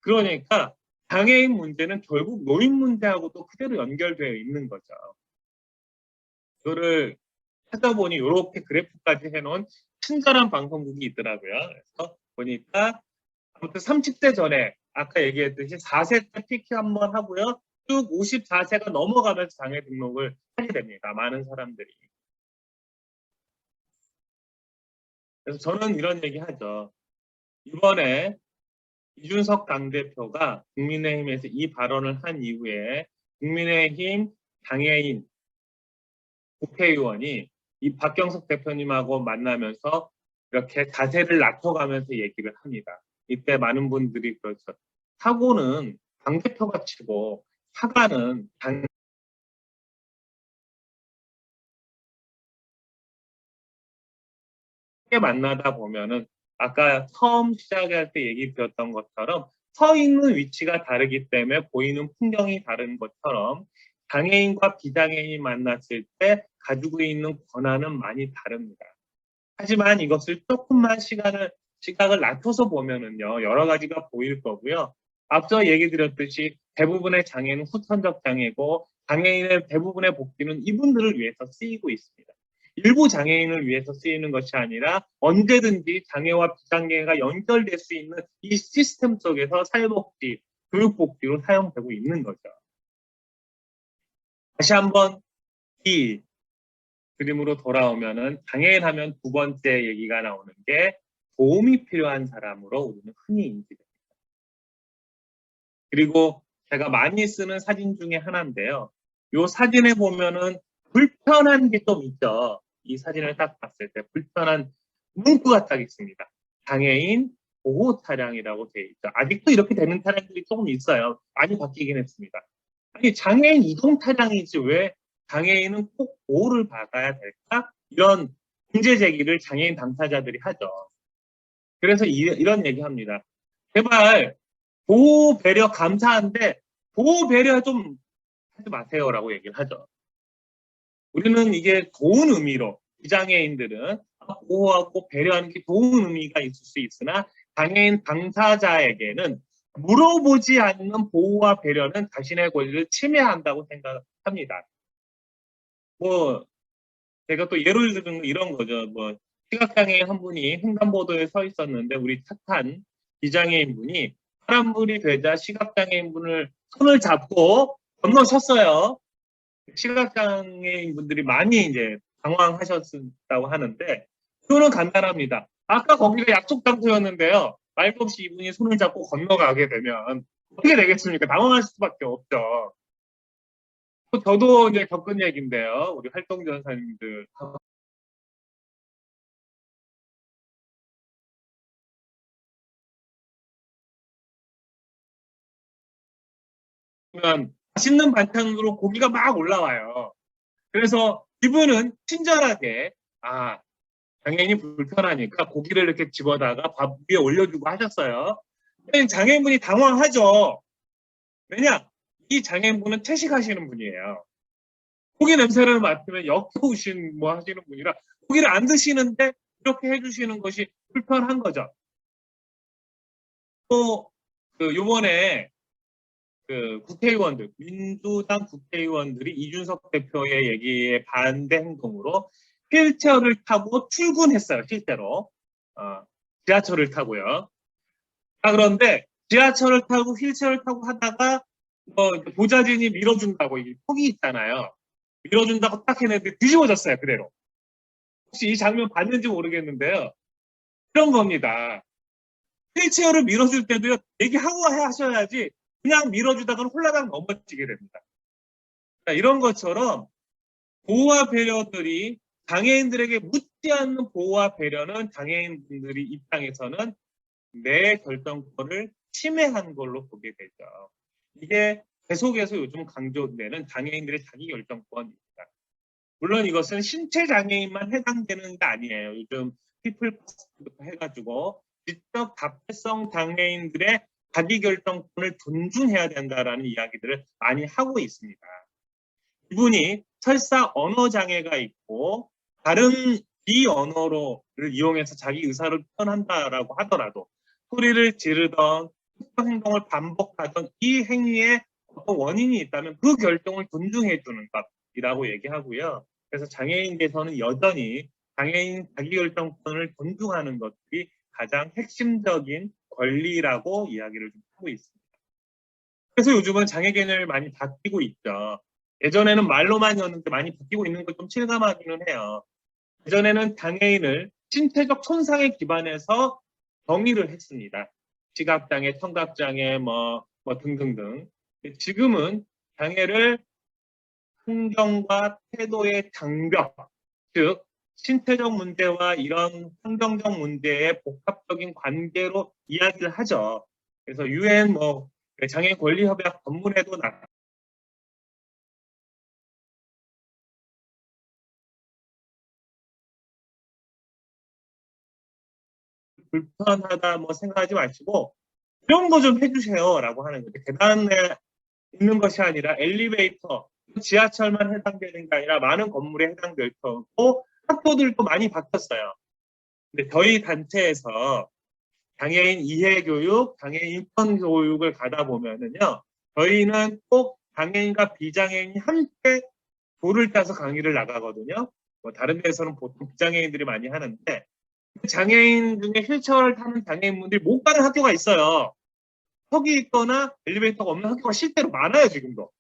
그러니까 장애인 문제는 결국 노인 문제하고도 그대로 연결되어 있는 거죠. 그거를 하다 보니 이렇게 그래프까지 해놓은 친절한 방송국이 있더라고요. 그래서 보니까 아무튼 30세 전에 아까 얘기했듯이 4세 때 피키 한번 하고요. 쭉 54세가 넘어가면서 장애 등록을 하게 됩니다. 많은 사람들이. 그래서 저는 이런 얘기 하죠. 이번에 이준석 당대표가 국민의힘에서 이 발언을 한 이후에 국민의힘 장애인 국회의원이 이 박경석 대표님하고 만나면서 이렇게 자세를 낮춰가면서 얘기를 합니다. 이때 많은 분들이 그렇죠. 사고는 당대표가 치고 사과는 함께 만나다 보면은 아까 처음 시작할 때 얘기 드렸던 것처럼 서 있는 위치가 다르기 때문에 보이는 풍경이 다른 것처럼 장애인과 비장애인이 만났을 때 가지고 있는 권한은 많이 다릅니다. 하지만 이것을 조금만 시각을 낮춰서 보면은요, 여러 가지가 보일 거고요. 앞서 얘기 드렸듯이 대부분의 장애는 후천적 장애고, 장애인의 대부분의 복지는 이분들을 위해서 쓰이고 있습니다. 일부 장애인을 위해서 쓰이는 것이 아니라 언제든지 장애와 비장애가 연결될 수 있는 이 시스템 속에서 사회복지, 교육복지로 사용되고 있는 거죠. 다시 한번 이 그림으로 돌아오면은 장애인 하면 두 번째 얘기가 나오는 게 도움이 필요한 사람으로 우리는 흔히 인지됩니다. 그리고 제가 많이 쓰는 사진 중에 하나인데요. 이 사진에 보면은 불편한 게 좀 있죠. 이 사진을 딱 봤을 때 불편한 문구가 딱 있습니다. 장애인 보호 차량이라고 되어 있죠. 아직도 이렇게 되는 차량들이 조금 있어요. 많이 바뀌긴 했습니다. 아니 장애인 이동 차량이지 왜 장애인은 꼭 보호를 받아야 될까? 이런 문제 제기를 장애인 당사자들이 하죠. 그래서 이런 얘기합니다. 제발 보호 배려 감사한데 보호 배려 좀 하지 마세요라고 얘기를 하죠. 우리는 이게 좋은 의미로 비장애인들은 보호하고 배려하는 게 좋은 의미가 있을 수 있으나 장애인 당사자에게는 물어보지 않는 보호와 배려는 자신의 권리를 침해한다고 생각합니다. 뭐 제가 또 예를 들은 이런 거죠. 뭐 시각장애인 한 분이 횡단보도에 서 있었는데 우리 착한 비장애인 분이 파란불이 되자 시각장애인 분을 손을 잡고 건너셨어요. 시각장애인 분들이 많이 이제 당황하셨다고 하는데 이유는 간단합니다. 아까 거기가 약속 장소였는데요. 말도 없이 이분이 손을 잡고 건너가게 되면 어떻게 되겠습니까? 당황할 수밖에 없죠. 저도 이제 겪은 얘기인데요. 우리 활동전사님들 보면 맛있는 반찬으로 고기가 막 올라와요. 그래서 이분은 친절하게 장애인이 불편하니까 고기를 이렇게 집어다가 밥 위에 올려주고 하셨어요. 장애인분이 당황하죠. 왜냐? 이 장애인분은 채식하시는 분이에요. 고기 냄새를 맡으면 역겨우신 뭐 하시는 분이라 고기를 안 드시는데 이렇게 해주시는 것이 불편한 거죠. 또 요번에 국회의원들, 민주당 국회의원들이 이준석 대표의 얘기에 반대 행동으로 휠체어를 타고 출근했어요. 실제로 지하철을 타고요. 그런데 지하철을 타고 휠체어를 타고 하다가 보좌진이 밀어준다고 이 폭이 있잖아요. 밀어준다고 딱 했는데 뒤집어졌어요. 그대로. 혹시 이 장면 봤는지 모르겠는데요. 그런 겁니다. 휠체어를 밀어줄 때도요. 얘기하고 하셔야지 그냥 밀어주다가는 홀라당 넘어지게 됩니다. 이런 것처럼 보호와 배려들이 장애인들에게 묻지 않는 보호와 배려는 장애인분들이 입장에서는 내 결정권을 침해한 걸로 보게 되죠. 이게 계속해서 요즘 강조되는 장애인들의 자기결정권입니다. 물론 이것은 신체 장애인만 해당되는 게 아니에요. 요즘 피플퍼스트부터 해가지고 지적 다폐성 장애인들의 자기결정권을 존중해야 된다라는 이야기들을 많이 하고 있습니다. 이분이 설사 언어 장애가 있고 다른 비언어를 이용해서 자기 의사를 표현한다라고 하더라도 소리를 지르던 특정 행동을 반복하던 이 행위에 어떤 원인이 있다면 그 결정을 존중해 주는 것이라고 얘기하고요. 그래서 장애인께서는 여전히 장애인 자기결정권을 존중하는 것이 가장 핵심적인 권리라고 이야기를 좀 하고 있습니다. 그래서 요즘은 장애 개념이 많이 바뀌고 있죠. 예전에는 말로만이었는데 많이 바뀌고 있는 걸 좀 실감하기는 해요. 예전에는 장애인을 신체적 손상에 기반해서 정의를 했습니다. 시각장애, 청각장애, 뭐 등등등. 지금은 장애를 환경과 태도의 장벽, 즉 신체적 문제와 이런 환경적 문제의 복합적인 관계로 이야기를 하죠. 그래서 유엔 장애 권리 협약 법문에도 불편하다 생각하지 마시고 이런 거 좀 해주세요라고 하는 거죠. 계단에 있는 것이 아니라 엘리베이터 지하철만 해당되는 게 아니라 많은 건물에 해당될 거고 학교들도 많이 바뀌었어요. 근데 저희 단체에서 장애인 이해교육, 장애인 인권 교육을 가다 보면은요, 저희는 꼭 장애인과 비장애인이 함께 조를 짜서 강의를 나가거든요. 뭐 다른 데서는 보통 비장애인들이 많이 하는데 장애인 중에 휠체어를 타는 장애인분들이 못 가는 학교가 있어요. 턱이 있거나 엘리베이터가 없는 학교가 실제로 많아요, 지금도.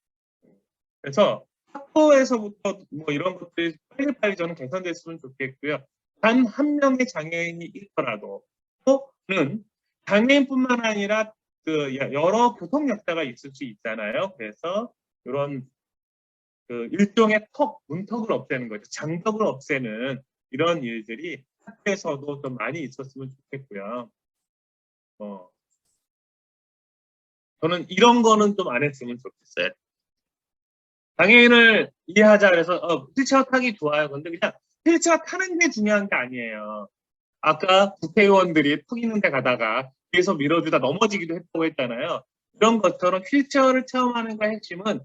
그래서 학교에서부터 뭐 이런 것들이 빨리빨리 저는 개선됐으면 좋겠고요. 단 한 명의 장애인이 있더라도 또는 장애인뿐만 아니라 그 여러 교통약자가 있을 수 있잖아요. 그래서 이런 그 일종의 문턱을 없애는 거죠. 장벽을 없애는 이런 일들이 학교에서도 좀 많이 있었으면 좋겠고요. 저는 이런 거는 좀 안 했으면 좋겠어요. 장애인을 이해하자 그래서 휠체어 타기 좋아요. 근데 그냥 휠체어 타는 게 중요한 게 아니에요. 아까 국회의원들이 턱 있는 데 가다가 뒤에서 밀어주다 넘어지기도 했다고 했잖아요. 그런 것처럼 휠체어를 체험하는 거 핵심은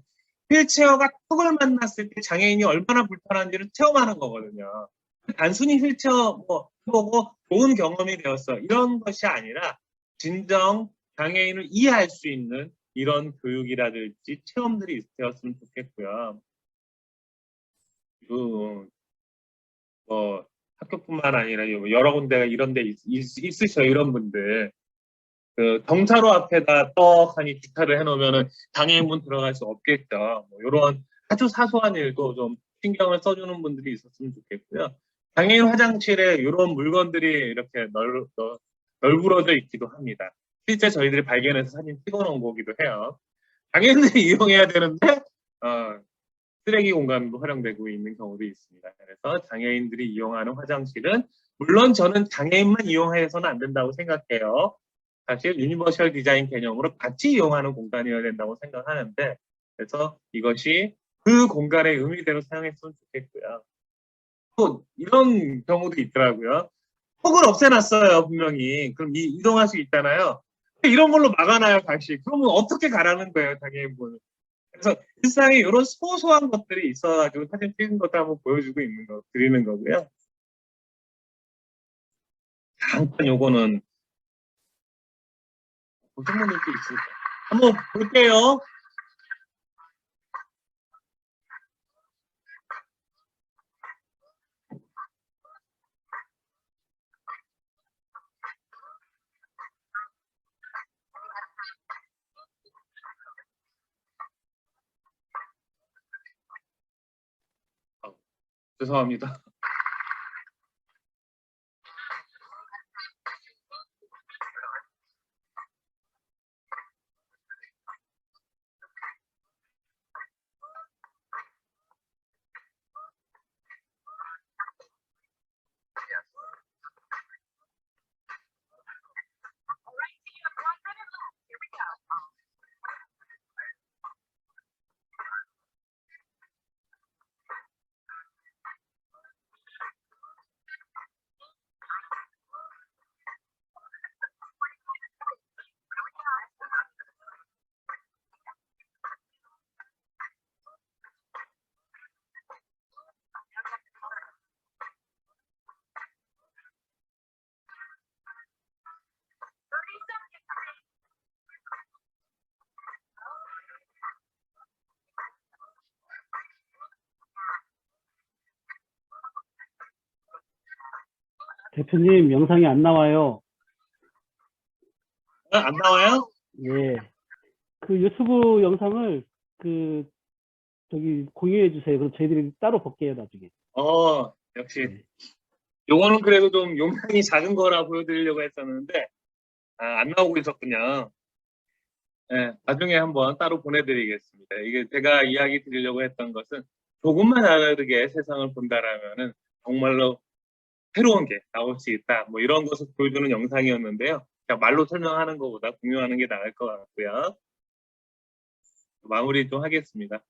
휠체어가 턱을 만났을 때 장애인이 얼마나 불편한지를 체험하는 거거든요. 단순히 휠체어 뭐 보고 좋은 경험이 되었어 이런 것이 아니라 진정 장애인을 이해할 수 있는 이런 교육이라든지 체험들이 되었으면 좋겠고요. 뭐 학교뿐만 아니라 여러 군데가 이런 데 있으셔 이런 분들. 그 경찰로 앞에다 떡하니 기타를 해놓으면은 장애인분 들어갈 수 없겠죠. 뭐 이런 아주 사소한 일도 좀 신경을 써주는 분들이 있었으면 좋겠고요. 장애인 화장실에 이런 물건들이 이렇게 널브러져 있기도 합니다. 실제 저희들이 발견해서 사진 찍어놓은 거기도 해요. 장애인들이 이용해야 되는데 쓰레기 공간도 활용되고 있는 경우도 있습니다. 그래서 장애인들이 이용하는 화장실은 물론 저는 장애인만 이용해서는 안 된다고 생각해요. 사실 유니버셜 디자인 개념으로 같이 이용하는 공간이어야 된다고 생각하는데 그래서 이것이 그 공간의 의미대로 사용했으면 좋겠고요. 또 이런 경우도 있더라고요. 폭을 없애놨어요 분명히. 그럼 이동할 수 있잖아요. 이런 걸로 막아놔요 다시. 그러면 어떻게 가라는 거예요 장애인분. 그래서 일상에 이런 소소한 것들이 있어가지고 사진 찍은 것도 한번 보여주고 있는 거 드리는 거고요. 잠깐 요거는 보신 분들도 있을 거예요. 한번 볼게요. 죄송합니다. 대표님, 영상이 안 나와요. 안 나와요? 예. 그 유튜브 영상을 공유해 주세요. 그럼 저희들이 따로 볼게요, 나중에. 역시 네. 요거는 그래도 좀 용량이 작은 거라 보여드리려고 했었는데 안 나오고 있었군요. 네, 나중에 한번 따로 보내드리겠습니다. 이게 제가 이야기 드리려고 했던 것은 조금만 다르게 세상을 본다라면은 정말로 새로운 게 나올 수 있다. 뭐 이런 것을 보여주는 영상이었는데요. 그냥 말로 설명하는 것보다 공유하는 게 나을 것 같고요. 마무리 좀 하겠습니다.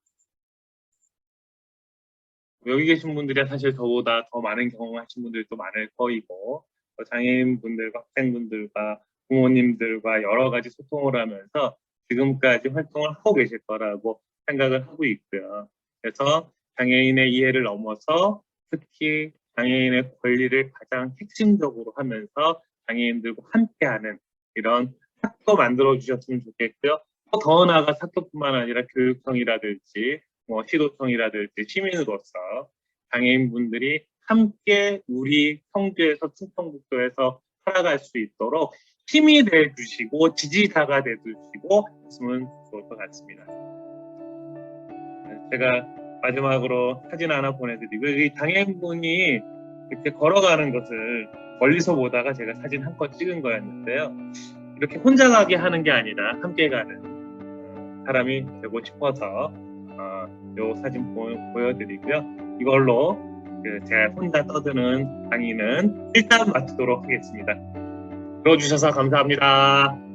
여기 계신 분들이 사실 저보다 더 많은 경험하신 분들도 많을 거이고 장애인분들과 학생분들과 부모님들과 여러 가지 소통을 하면서 지금까지 활동을 하고 계실 거라고 생각을 하고 있고요. 그래서 장애인의 이해를 넘어서 특히 장애인의 권리를 가장 핵심적으로 하면서 장애인들과 함께하는 이런 학교 만들어 주셨으면 좋겠고요. 더 나아가 학교뿐만 아니라 교육청이라든지 시도청이라든지 시민으로서 장애인분들이 함께 우리 청주에서 충청북도에서 살아갈 수 있도록 힘이 돼 주시고 지지자가 돼 주시고 했으면 좋을 것 같습니다. 제가 마지막으로 사진 하나 보내드리고 이 장애인분이 이렇게 걸어가는 것을 멀리서 보다가 제가 사진 한 컷 찍은 거였는데요. 이렇게 혼자 가게 하는 게 아니라 함께 가는 사람이 되고 싶어서 이 사진 보여드리고요. 이걸로 제 혼자 떠드는 강의는 일단 마치도록 하겠습니다. 들어주셔서 감사합니다.